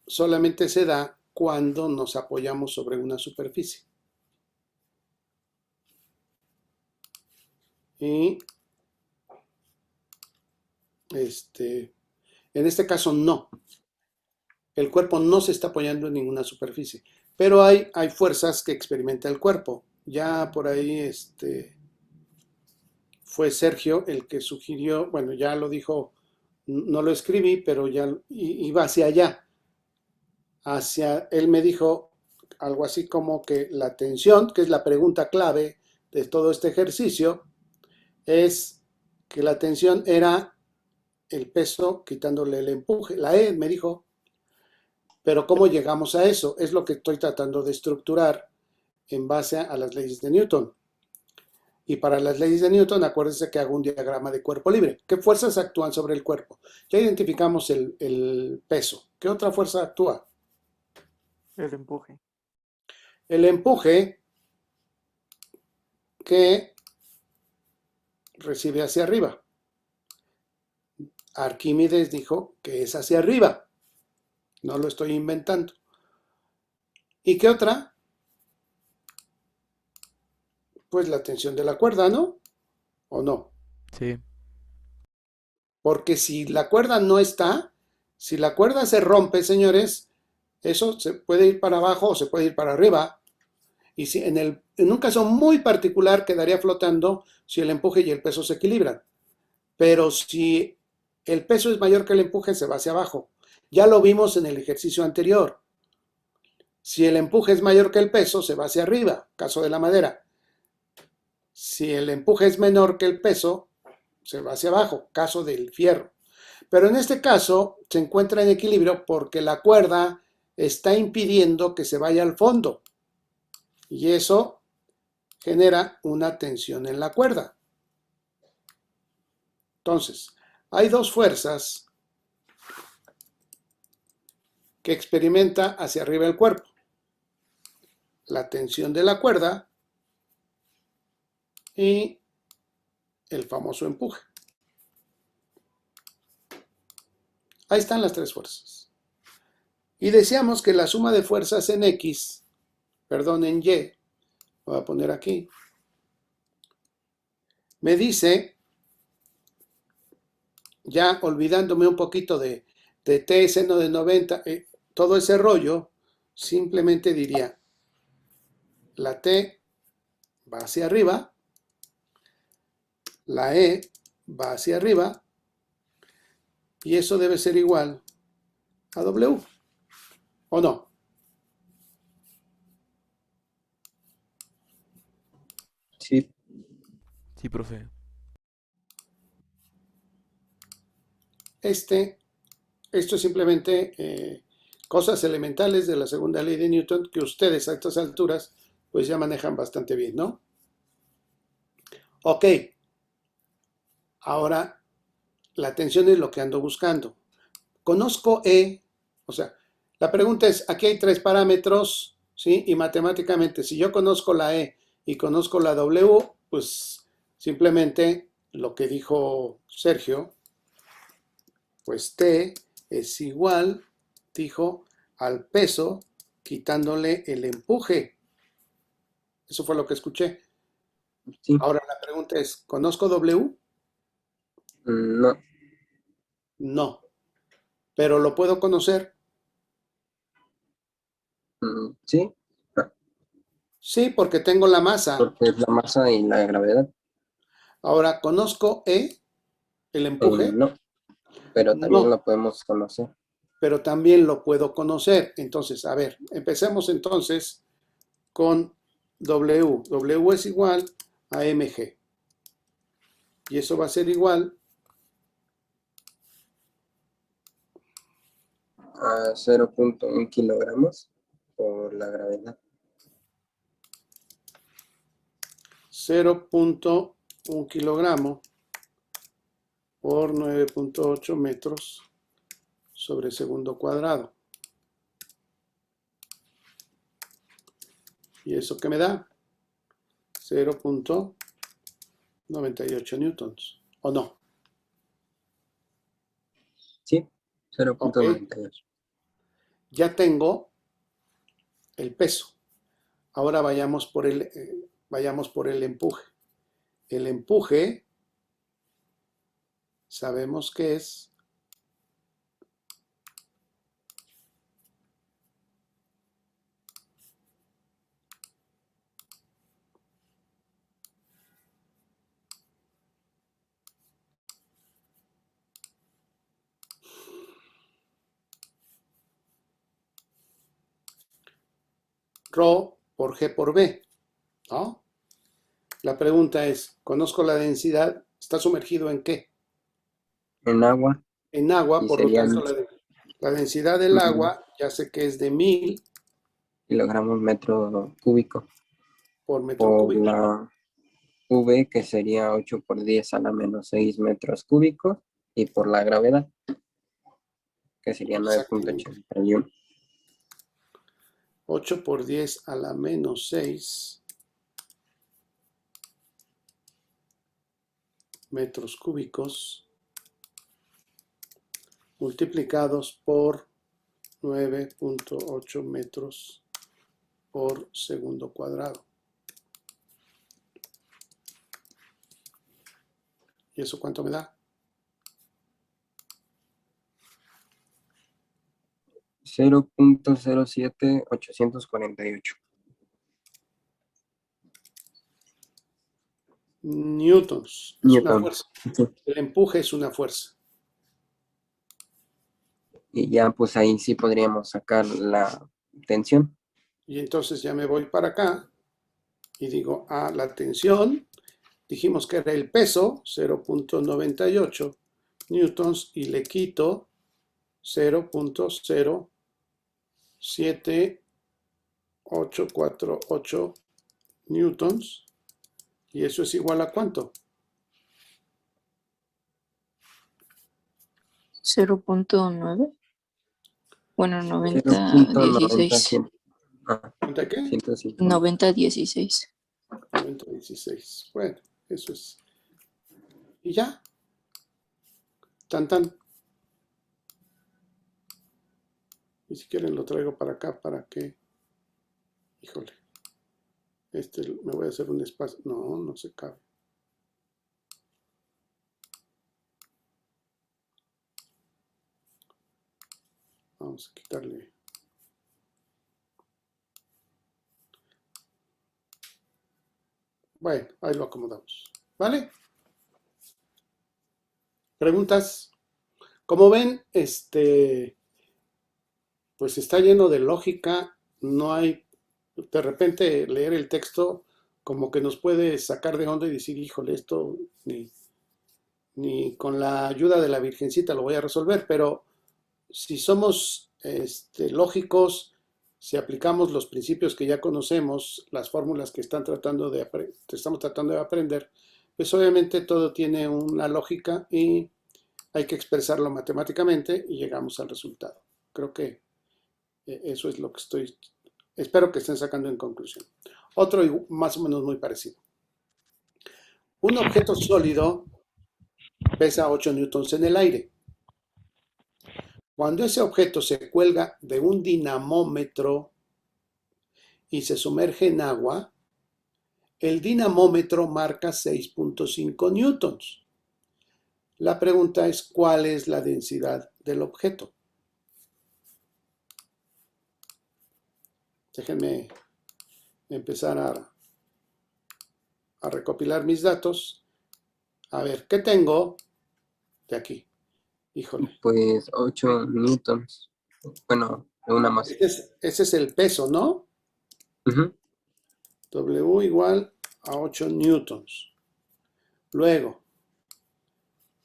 solamente se da cuando nos apoyamos sobre una superficie. Y en este caso no. El cuerpo no se está apoyando en ninguna superficie. Pero hay fuerzas que experimenta el cuerpo. Ya por ahí fue Sergio el que sugirió, bueno, ya lo dijo, no lo escribí, pero ya iba hacia allá. Él me dijo algo así como que la tensión, que es la pregunta clave de todo este ejercicio, es que la tensión era el peso quitándole el empuje. La E me dijo, Pero ¿cómo llegamos a eso? Es lo que estoy tratando de estructurar en base a las leyes de Newton. Y para las leyes de Newton, acuérdense que hago un diagrama de cuerpo libre. ¿Qué fuerzas actúan sobre el cuerpo? Ya identificamos el peso. ¿Qué otra fuerza actúa? El empuje. El empuje que recibe hacia arriba. Arquímedes dijo que es hacia arriba. No lo estoy inventando. ¿Y qué otra? Pues la tensión de la cuerda, ¿no? ¿O no? Sí. Porque si la cuerda no está, si la cuerda se rompe, señores, eso se puede ir para abajo o se puede ir para arriba. Y si en un caso muy particular quedaría flotando si el empuje y el peso se equilibran. Pero si el peso es mayor que el empuje, se va hacia abajo. Ya lo vimos en el ejercicio anterior. Si el empuje es mayor que el peso, se va hacia arriba, caso de la madera. Si el empuje es menor que el peso, se va hacia abajo, caso del fierro. Pero en este caso se encuentra en equilibrio porque la cuerda está impidiendo que se vaya al fondo. Y eso genera una tensión en la cuerda. Entonces, hay dos fuerzas que experimenta hacia arriba el cuerpo. La tensión de la cuerda y el famoso empuje. Ahí están las tres fuerzas. Y decíamos que la suma de fuerzas en X, perdón, en Y, voy a poner aquí, me dice, ya olvidándome un poquito de T seno de 90, todo ese rollo, simplemente diría, la T va hacia arriba, la E va hacia arriba, y eso debe ser igual a W, ¿o no? Sí, Sí, profe. Esto es simplemente cosas elementales de la segunda ley de Newton que ustedes a estas alturas pues ya manejan bastante bien, ¿no? Ok, ahora la tensión es lo que ando buscando. Conozco E, o sea, la pregunta es, aquí hay tres parámetros, ¿sí? Y matemáticamente, si yo conozco la E y conozco la W, pues simplemente lo que dijo Sergio, pues T es igual, dijo, al peso quitándole el empuje. Eso fue lo que escuché. sí. Ahora la pregunta es, ¿conozco W? No, No, pero lo puedo conocer. sí, Sí, porque tengo la masa. porque es la masa y la gravedad. Ahora, ¿conozco E, el empuje? No, pero también No, lo podemos conocer. pero también lo puedo conocer. Entonces, a ver, empecemos entonces con W. W es igual a mg. Y eso va a ser igual A 0.1 kilogramos por la gravedad. 0.1 kilogramo por 9.8 metros sobre segundo cuadrado. ¿Y eso qué me da? 0.98 newtons. ¿O no? Sí, 0.98. Ya tengo el peso. Ahora vayamos por el empuje. El empuje, sabemos que es Rho por G por B, ¿no? La pregunta es, ¿conozco la densidad? ¿Está sumergido en qué? En agua En agua, y por lo serían tanto La densidad del agua ya sé que es de 1000 kilogramos metro cúbico por metro por cúbico. la V, que sería 8 por 10 a la menos 6 metros cúbicos, y por la gravedad, que sería Exactamente. 9.81. 8 por 10 a la menos 6 metros cúbicos multiplicados por 9.8 metros por segundo cuadrado. ¿Y eso cuánto me da? 0.07848 Newtons. Es una newton. fuerza. Sí. El empuje es una fuerza. Y ya pues ahí sí podríamos sacar la tensión. Y entonces ya me voy para acá y digo, la tensión, dijimos que era el peso, 0.98 newtons, y le quito 0.07848 newtons, y eso es igual a ¿cuánto? 0.9. Bueno, 0.90. 90-16. ¿Cuánto qué? 150. 90-16. 90-16. Bueno, eso es. Y ya. Tan tan. Y si quieren lo traigo para acá para que. Híjole. Me voy a hacer un espacio. No, no se cabe. Vamos a quitarle. Bueno, ahí lo acomodamos. ¿Vale? ¿Preguntas? Como ven, pues está lleno de lógica. No hay, de repente leer el texto como que nos puede sacar de onda y decir, híjole, esto ni con la ayuda de la Virgencita lo voy a resolver, pero si somos lógicos, si aplicamos los principios que ya conocemos, las fórmulas que estamos tratando de aprender, pues obviamente todo tiene una lógica y hay que expresarlo matemáticamente y llegamos al resultado. Creo que eso es lo que espero que estén sacando en conclusión. Otro más o menos muy parecido. Un objeto sólido pesa 8 newtons en el aire. Cuando ese objeto se cuelga de un dinamómetro y se sumerge en agua, el dinamómetro marca 6.5 newtons. La pregunta es, ¿cuál es la densidad del objeto? Déjenme empezar a recopilar mis datos. A ver, ¿qué tengo de aquí? Híjole. Pues 8 newtons. Bueno, una más. Ese es el peso, ¿no? Ujú. W igual a 8 newtons. Luego,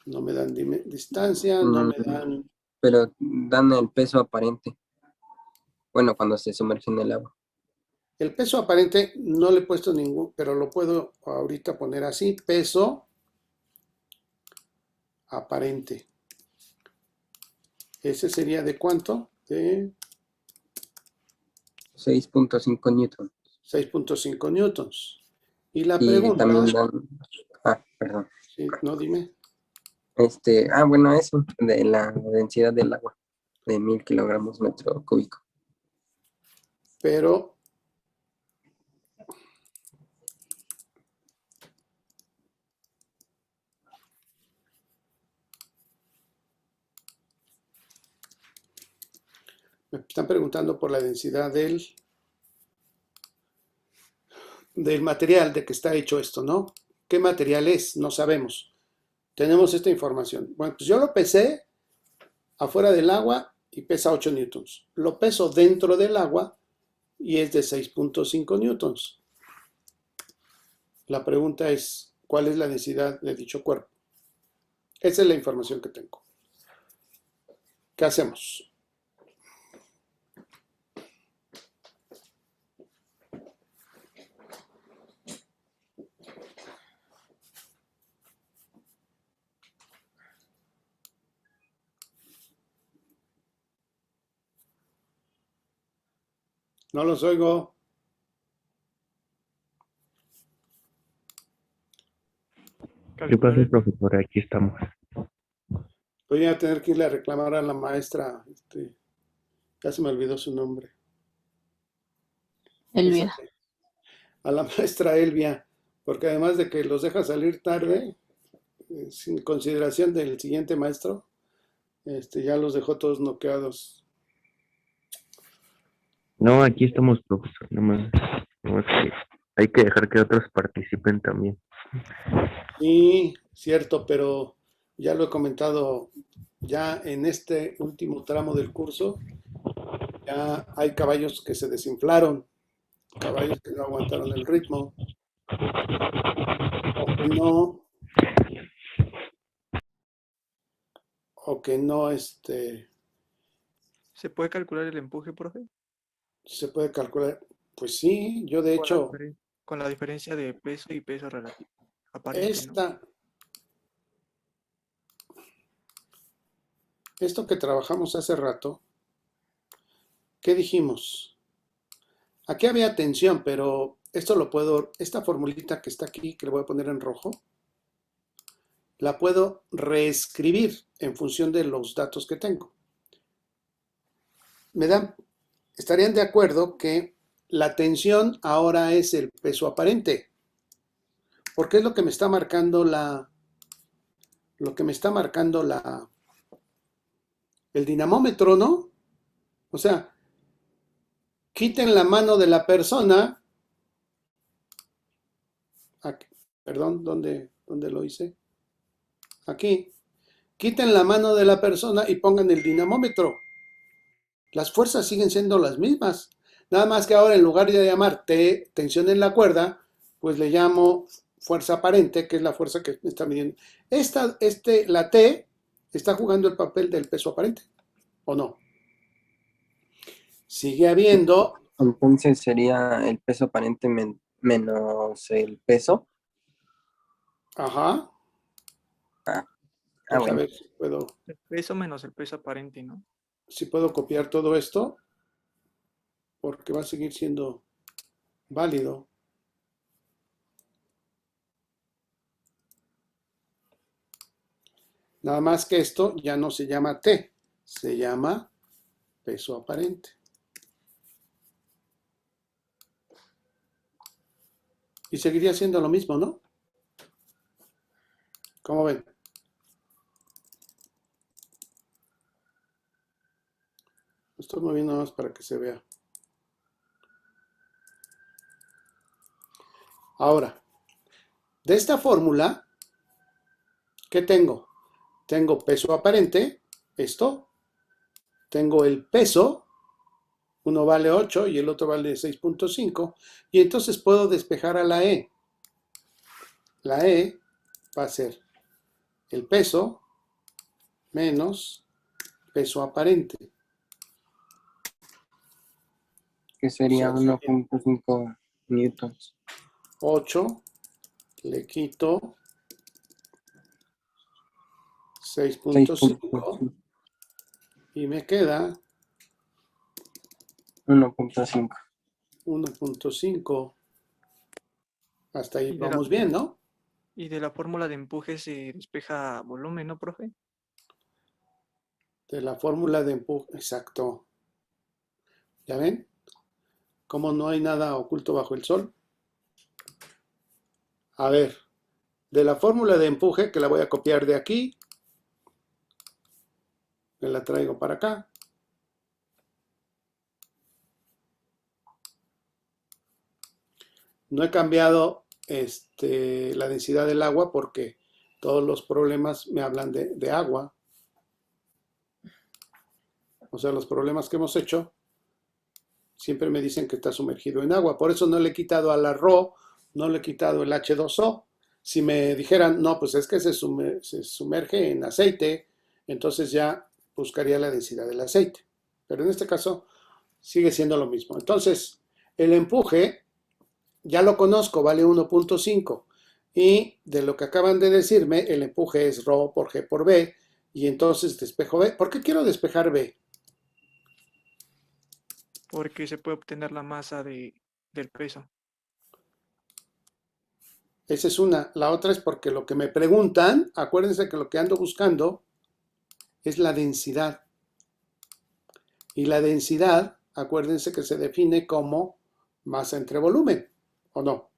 no me dan distancia, no me dan... Pero dan el peso aparente. Bueno, cuando se sumerge en el agua. El peso aparente no le he puesto ningún, pero lo puedo ahorita poner así. Peso aparente. ¿Ese sería de cuánto? De 6.5 newtons. 6.5 newtons. Y la Y pregunta... también dan... perdón. Sí, no, dime. Bueno, eso, de la densidad del agua, de 1000 kilogramos metro cúbico. Pero... me están preguntando por la densidad del material de que está hecho esto, ¿no? ¿Qué material es? No sabemos. Tenemos esta información. Bueno, pues yo lo pesé afuera del agua y pesa 8 newtons. Lo peso dentro del agua y es de 6.5 newtons. La pregunta es, ¿cuál es la densidad de dicho cuerpo? Esa es la información que tengo. ¿Qué hacemos? No los oigo. ¿Qué pasa, profesor? Aquí estamos. Voy a tener que irle a reclamar a la maestra. Ya se me olvidó su nombre. Elvia. A la maestra Elvia, porque además de que los deja salir tarde, sin consideración del siguiente maestro, ya los dejó todos noqueados. No, aquí estamos, profesor. Nomás que hay que dejar que otros participen también. Sí, cierto, pero ya lo he comentado, ya en este último tramo del curso, ya hay caballos que se desinflaron, caballos que no aguantaron el ritmo, o que no, ¿Se puede calcular el empuje, profe? se puede calcular. Pues sí, yo de Con la hecho, con la diferencia de peso y peso relativo. Aparente, ¿no? Esto que trabajamos hace rato, ¿qué dijimos? Aquí había tensión, pero esta formulita que está aquí, que le voy a poner en rojo, la puedo reescribir en función de los datos que tengo. Estarían de acuerdo que la tensión ahora es el peso aparente, porque es lo que me está marcando el dinamómetro, ¿no? O sea, quiten la mano de la persona. Aquí, perdón, ¿dónde lo hice? Aquí. Quiten la mano de la persona y pongan el dinamómetro. Las fuerzas siguen siendo las mismas. Nada más que ahora en lugar de llamar tensión en la cuerda, pues le llamo fuerza aparente, que es la fuerza que me está midiendo. La T está jugando el papel del peso aparente, ¿o no? Sigue habiendo... Entonces sería el peso aparente menos el peso. Ajá. A Bueno. ver si puedo... El peso menos el peso aparente, ¿no? Si puedo copiar todo esto, porque va a seguir siendo válido. Nada más que esto ya no se llama T, se llama peso aparente. Y seguiría siendo lo mismo, ¿no? ¿Cómo ven? Estoy moviendo más para que se vea. Ahora, de esta fórmula, ¿qué tengo? Tengo peso aparente, esto. Tengo el peso, uno vale 8 y el otro vale 6.5. Y entonces puedo despejar a la E. La E va a ser el peso menos peso aparente. Que sería 1.5 newtons. 8, le quito 6.5 y me queda 1.5. 1.5. Hasta ahí vamos bien, ¿no? Y de la fórmula de empuje se despeja volumen, ¿no, profe? De la fórmula de empuje, exacto. ¿Ya ven? Como no hay nada oculto bajo el sol. A ver, de la fórmula de empuje, que la voy a copiar de aquí, me la traigo para acá. No he cambiado la densidad del agua porque todos los problemas me hablan de agua. O sea, los problemas que hemos hecho siempre me dicen que está sumergido en agua. Por eso no le he quitado a la Rho, no le he quitado el H2O. Si me dijeran, no, pues es que se sumerge en aceite, entonces ya buscaría la densidad del aceite. Pero en este caso sigue siendo lo mismo. Entonces, el empuje ya lo conozco, vale 1.5. Y de lo que acaban de decirme, el empuje es Rho por G por B. Y entonces despejo B. ¿Por qué quiero despejar B? porque se puede obtener la masa del peso. Esa es una. La otra es porque lo que me preguntan, acuérdense que lo que ando buscando es la densidad. Y la densidad, acuérdense que se define como masa entre volumen, ¿o no?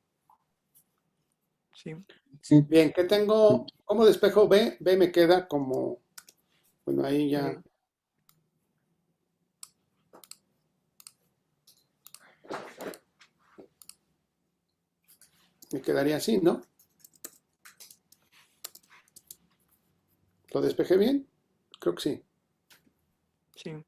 Sí, Sí, Bien, ¿qué tengo? ¿Cómo despejo B? B me queda como, bueno, ahí ya. eh, Me quedaría así, ¿no? ¿Lo despejé bien? Creo que sí. sí.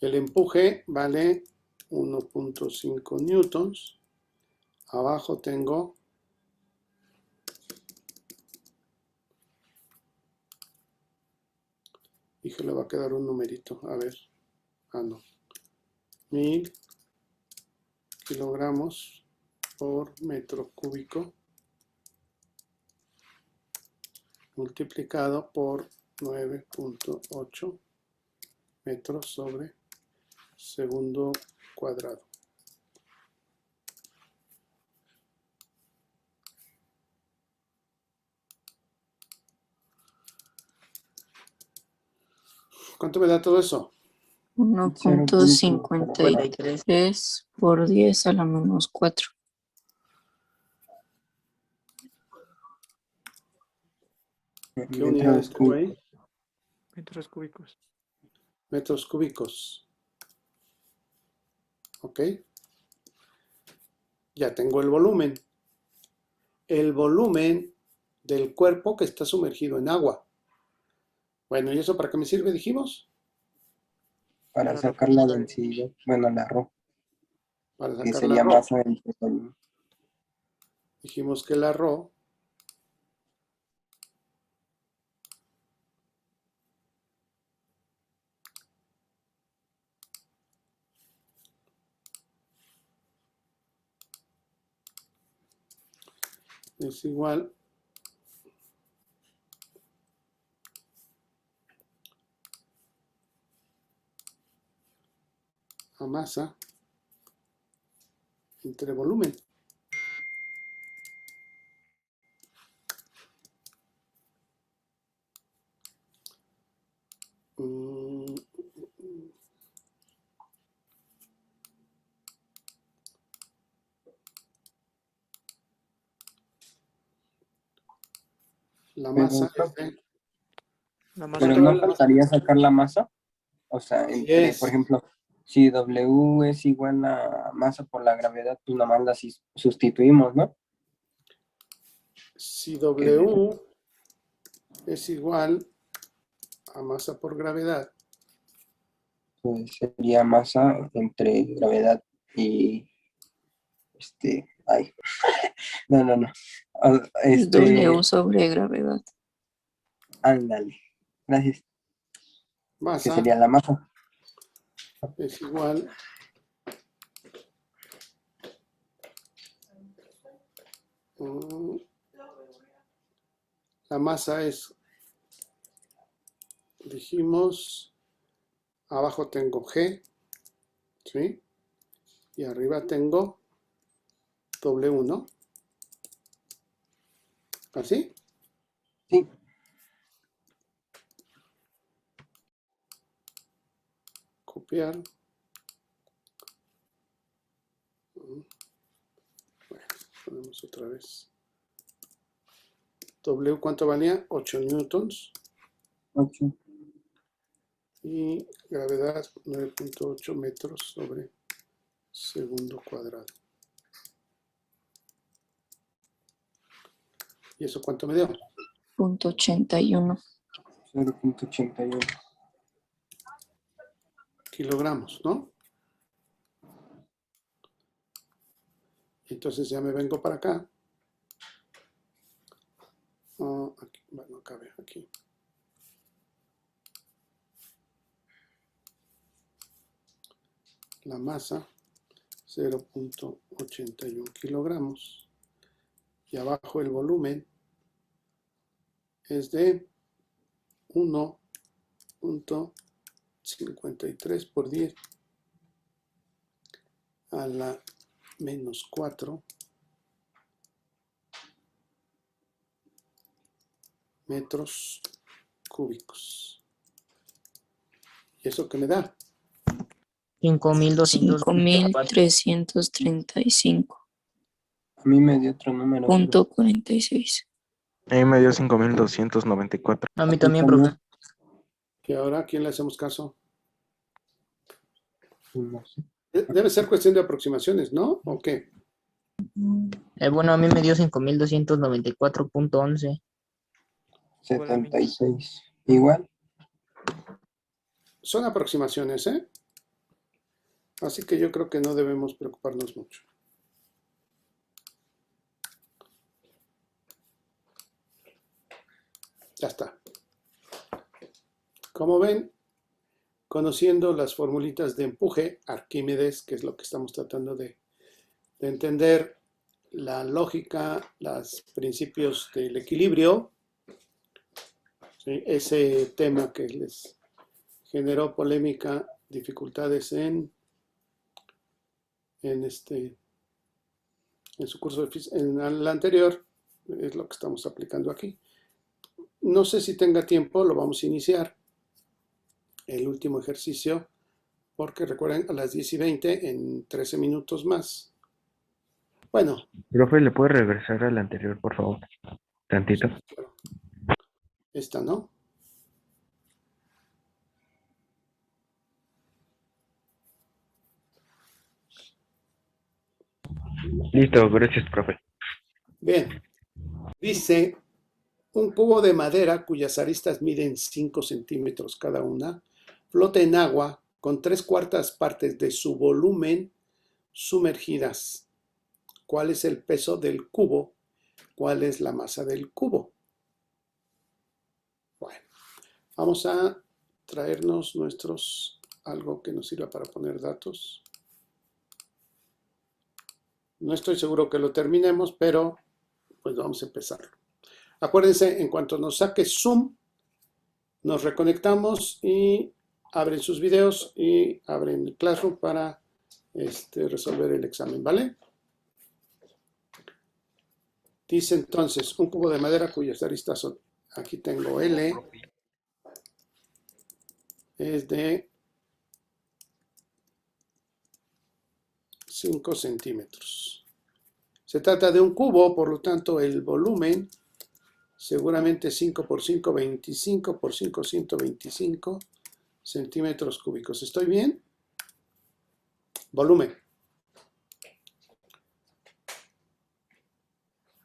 El empuje vale 1.5 newtons. Abajo tengo y que le va a quedar un numerito. A ver. Ah, no. 1000 kilogramos por metro cúbico multiplicado por 9.8 metros sobre segundo cuadrado. ¿Cuánto me da todo eso? 1.53 por 10 a la menos 4. ¿Qué unidades tengo ahí? Metros cúbicos. Metros cúbicos. ¿Ok? Ya tengo el volumen. El volumen del cuerpo que está sumergido en agua. Bueno, ¿y eso para qué me sirve, dijimos? para Para sacar la representar densidad, bueno, la Rho, Para que sacar la sería ρ. masa entre volumen. Dijimos que la ρ es igual a masa entre volumen. Mm, La masa Pero, es de... la masa pero ¿Cuánto entre no vale la masa? faltaría sacar la masa, o sea, entre, por Yes. ejemplo, si W es igual a masa por la gravedad, pues nomás la sustituimos, ¿no? Si Que W es igual a masa por gravedad, pues, sería masa entre gravedad y ay, no. Ah, Es W sobre gravedad. Ándale, gracias, que masa sería la masa. es igual mm, la masa es, dijimos, abajo tengo G, ¿sí? Y arriba tengo W, ¿no? ¿Así? Sí, Copiar. Bueno, ponemos otra vez. W, ¿cuánto valía? 8 newtons. 8. Y gravedad 9.8 metros sobre segundo cuadrado. ¿Y eso cuánto me dio? .81. 0.81. Kilogramos, ¿no? Entonces ya me vengo para acá. Aquí, bueno, cabe aquí. La masa, 0.81 kilogramos. Y abajo el volumen, es de 1.53 por 10 a la menos 4 metros cúbicos. ¿Y eso qué me da? 5.335.46. A mí me dio otro número. A mí me dio 5.294. mí también, profe. ¿Y ahora a quién le hacemos caso? No sé. Debe ser cuestión de aproximaciones, ¿no? ¿O qué? Bueno, a mí me dio 5.294.11. 76. Igual. Son aproximaciones, ¿eh? Así que yo creo que no debemos preocuparnos mucho. Ya está. Como ven, conociendo las formulitas de empuje, Arquímedes, que es lo que estamos tratando de entender, la lógica, los principios del equilibrio, ¿sí? Ese tema que les generó polémica, dificultades en su curso en el anterior, es lo que estamos aplicando aquí. No sé si tenga tiempo, lo vamos a iniciar. El último ejercicio, porque recuerden, a las 10:20, en 13 minutos más. Bueno. Profe, ¿le puede regresar al anterior, por favor? Tantito. Esta, ¿no? Listo, gracias, profe. Bien. Dice, un cubo de madera cuyas aristas miden 5 centímetros cada una, flota en agua con 3/4 partes de su volumen sumergidas. ¿Cuál es el peso del cubo? ¿Cuál es la masa del cubo? Bueno, vamos a traernos algo que nos sirva para poner datos. No estoy seguro que lo terminemos, pero pues vamos a empezar. Acuérdense, en cuanto nos saque Zoom, nos reconectamos y abren sus videos y abren el Classroom para resolver el examen, ¿vale? Dice entonces, un cubo de madera cuyas aristas son, aquí tengo L, es de 5 centímetros. Se trata de un cubo, por lo tanto el volumen seguramente 5 por 5, 25 por 5, 125 centímetros cúbicos. ¿Estoy bien? Volumen.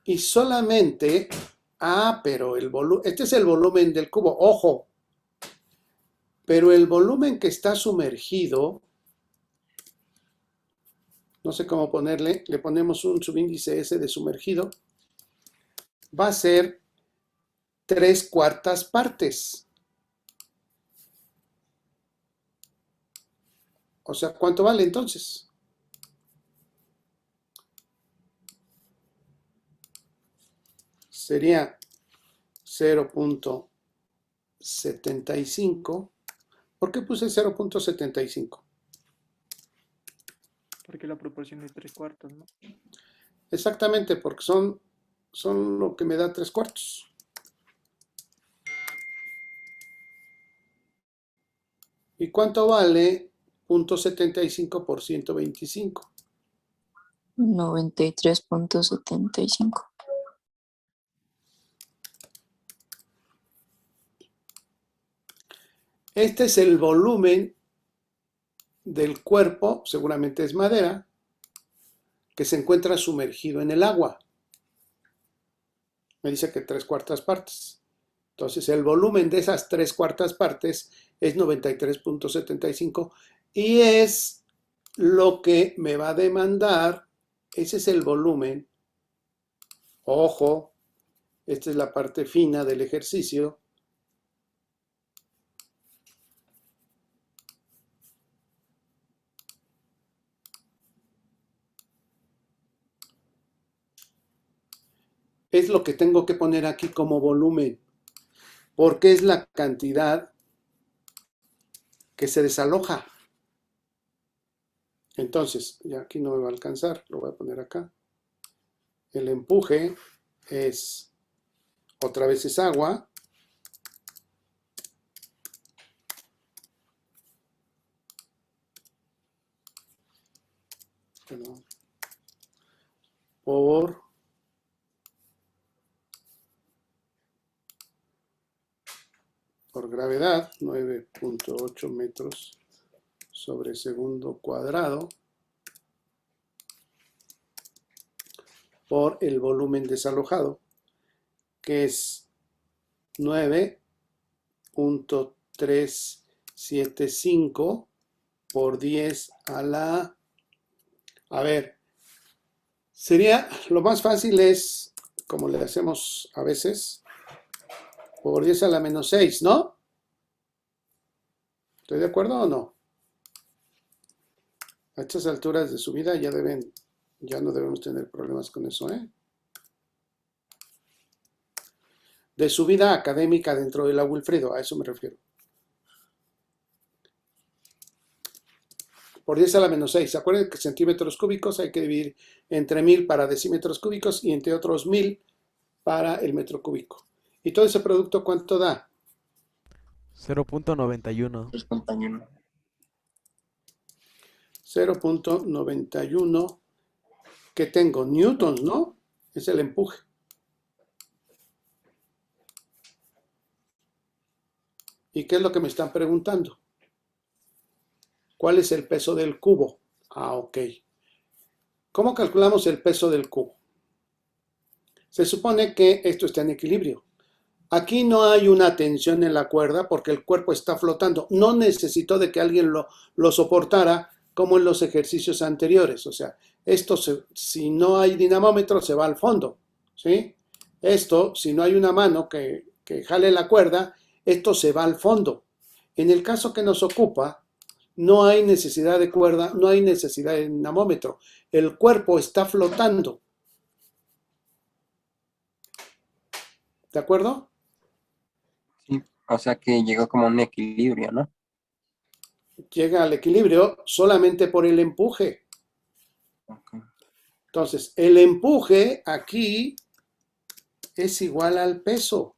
Y solamente, pero este es el volumen del cubo, ojo, pero el volumen que está sumergido, no sé cómo ponerle, le ponemos un subíndice S de sumergido, va a ser 3/4 partes. O sea, ¿cuánto vale entonces? Sería 0.75. ¿Por qué puse 0.75? Porque la proporción es 3/4, ¿no? Exactamente, porque son lo que me da 3/4. ¿Y cuánto vale 0.75 por 125? 93.75. Este es el volumen del cuerpo, seguramente es madera, que se encuentra sumergido en el agua. Me dice que 3/4 partes. Entonces el volumen de esas 3/4 partes es 93.75 y es lo que me va a demandar, ese es el volumen. Ojo, esta es la parte fina del ejercicio. Es lo que tengo que poner aquí como volumen. porque es la cantidad que se desaloja. Entonces, ya aquí no me va a alcanzar, lo voy a poner acá. El empuje es, otra vez es agua, perdón, por gravedad, 9.8 metros sobre segundo cuadrado, por el volumen desalojado, que es 9.375 por 10 a la... A ver, sería, lo más fácil es, como le hacemos a veces, por 10 a la menos 6, ¿no? ¿Estoy de acuerdo o no? A estas alturas de su vida ya no debemos tener problemas con eso, ¿eh? De su vida académica dentro de la Wilfredo, a eso me refiero. Por 10 a la menos 6. ¿Se acuerdan que centímetros cúbicos hay que dividir entre 1000 para decímetros cúbicos y entre otros 1000 para el metro cúbico? ¿Y todo ese producto cuánto da? 0.91. 3.1. 0.91. Que tengo newtons, ¿no? Es el empuje. ¿Y qué es lo que me están preguntando? ¿Cuál es el peso del cubo? Ah, ok. ¿Cómo calculamos el peso del cubo? Se supone que esto está en equilibrio. Aquí no hay una tensión en la cuerda porque el cuerpo está flotando. No necesitó de que alguien lo soportara como en los ejercicios anteriores. O sea, esto si no hay dinamómetro se va al fondo, ¿sí? Esto, si no hay una mano que jale la cuerda, esto se va al fondo. En el caso que nos ocupa, no hay necesidad de cuerda, no hay necesidad de dinamómetro. El cuerpo está flotando. ¿De acuerdo? Sí, o sea que llegó como un equilibrio, ¿no? Llega al equilibrio solamente por el empuje. Okay. Entonces, el empuje aquí es igual al peso.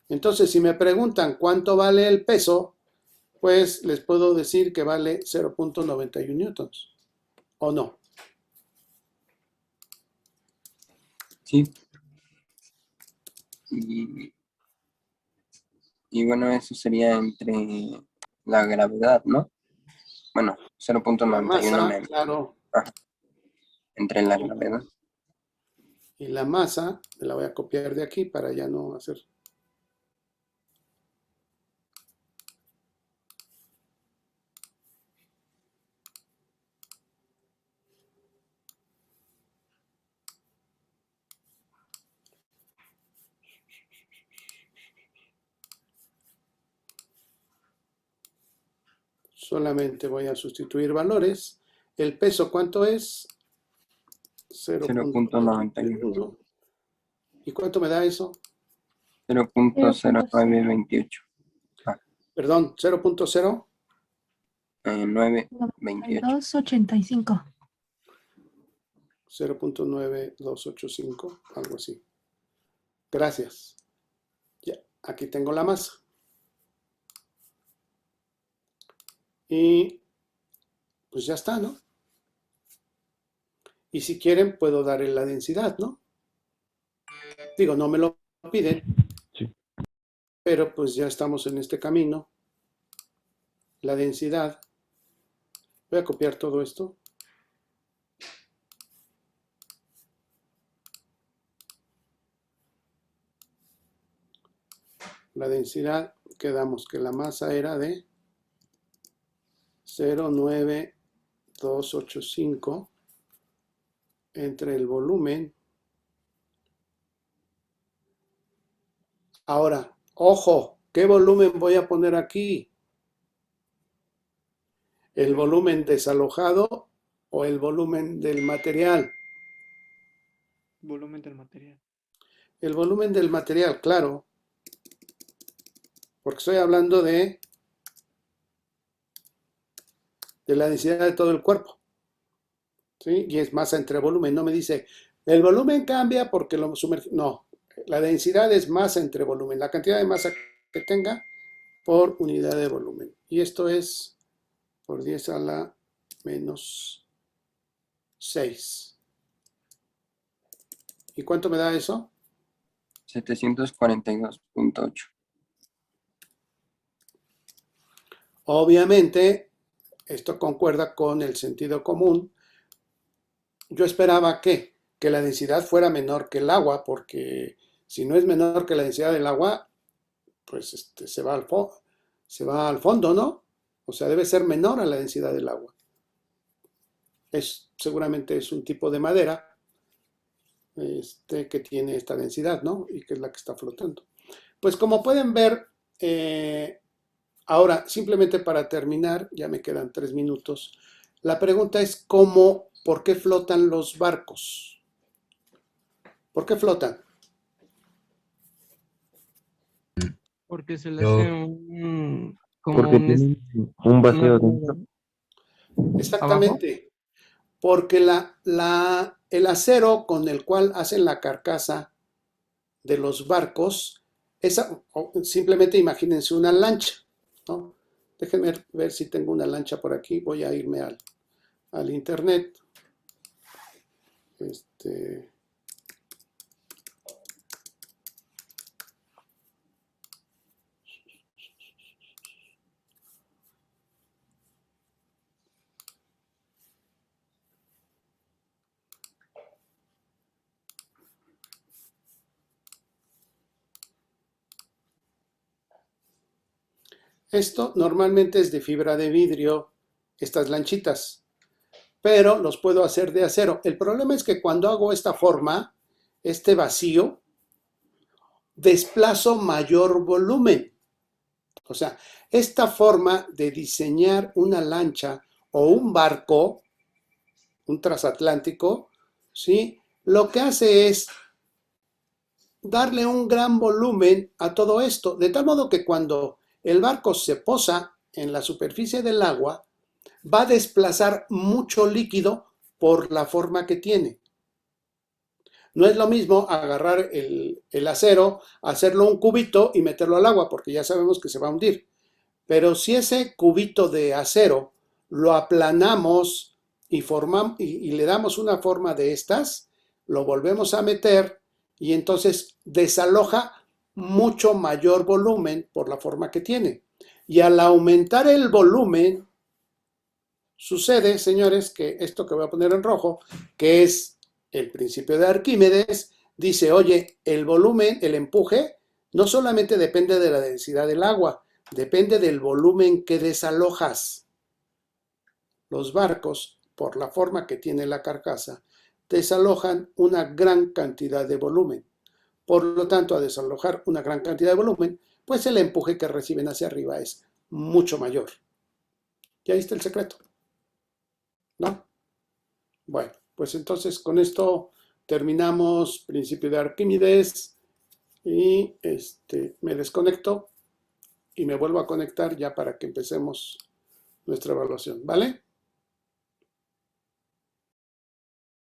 Entonces, si me preguntan cuánto vale el peso, pues les puedo decir que vale 0.91 newtons. ¿O no? Sí. Y bueno, eso sería entre la gravedad, ¿no? Bueno, La 0.91 masa, menos. claro. Ajá. Entre la gravedad. Y la masa, me la voy a copiar de aquí para ya no hacer... Solamente voy a sustituir valores. ¿El peso cuánto es? 0.91. ¿Y cuánto me da eso? 0.0928. Perdón, 0.0. 928. 285. 0.9285, algo así. Gracias. Ya, aquí tengo la masa. Y pues ya está, ¿no? Y si quieren, puedo darle la densidad, ¿no? Digo, no me lo piden, Sí. pero pues ya estamos en este camino. La densidad. Voy a copiar todo esto. La densidad, quedamos que la masa era de 0.9285 entre el volumen. Ahora, ojo, ¿qué volumen voy a poner aquí? ¿El volumen desalojado o el volumen del material? Volumen del material. El volumen del material, claro. porque estoy hablando de la densidad de todo el cuerpo, ¿sí? Y es masa entre volumen. No me dice, el volumen cambia porque lo sumerge. No, la densidad es masa entre volumen, la cantidad de masa que tenga por unidad de volumen. Y esto es por 10 a la menos 6. ¿Y cuánto me da eso? 742.8. Obviamente, esto concuerda con el sentido común. Yo esperaba que la densidad fuera menor que el agua, porque si no es menor que la densidad del agua, pues se va al fondo, ¿no? O sea, debe ser menor a la densidad del agua. Seguramente es un tipo de madera que tiene esta densidad, ¿no? Y que es la que está flotando. Pues como pueden ver, ahora, simplemente para terminar, ya me quedan 3 minutos, la pregunta es ¿por qué flotan los barcos? ¿Por qué flotan? Porque se le hace Porque tienen un vacío dentro. Exactamente. Porque el acero con el cual hacen la carcasa de los barcos, simplemente imagínense una lancha, ¿no? Déjenme ver si tengo una lancha por aquí. Voy a irme al internet. Esto normalmente es de fibra de vidrio, estas lanchitas, pero los puedo hacer de acero. El problema es que cuando hago esta forma, este vacío, desplazo mayor volumen. O sea, esta forma de diseñar una lancha o un barco, un transatlántico, ¿sí? Lo que hace es darle un gran volumen a todo esto, de tal modo que cuando el barco se posa en la superficie del agua, va a desplazar mucho líquido por la forma que tiene. No es lo mismo agarrar el acero, hacerlo un cubito y meterlo al agua, porque ya sabemos que se va a hundir. Pero si ese cubito de acero lo aplanamos y le damos una forma de estas, lo volvemos a meter y entonces desaloja mucho mayor volumen por la forma que tiene. Y al aumentar el volumen, sucede, señores, que esto que voy a poner en rojo, que es el principio de Arquímedes, dice, oye, el volumen, el empuje, no solamente depende de la densidad del agua, depende del volumen que desalojas. Los barcos, por la forma que tiene la carcasa, desalojan una gran cantidad de volumen. Por lo tanto, a desalojar una gran cantidad de volumen, pues el empuje que reciben hacia arriba es mucho mayor. Y ahí está el secreto, ¿no? Bueno, pues entonces con esto terminamos principio de Arquímedes y me desconecto y me vuelvo a conectar ya para que empecemos nuestra evaluación, ¿vale?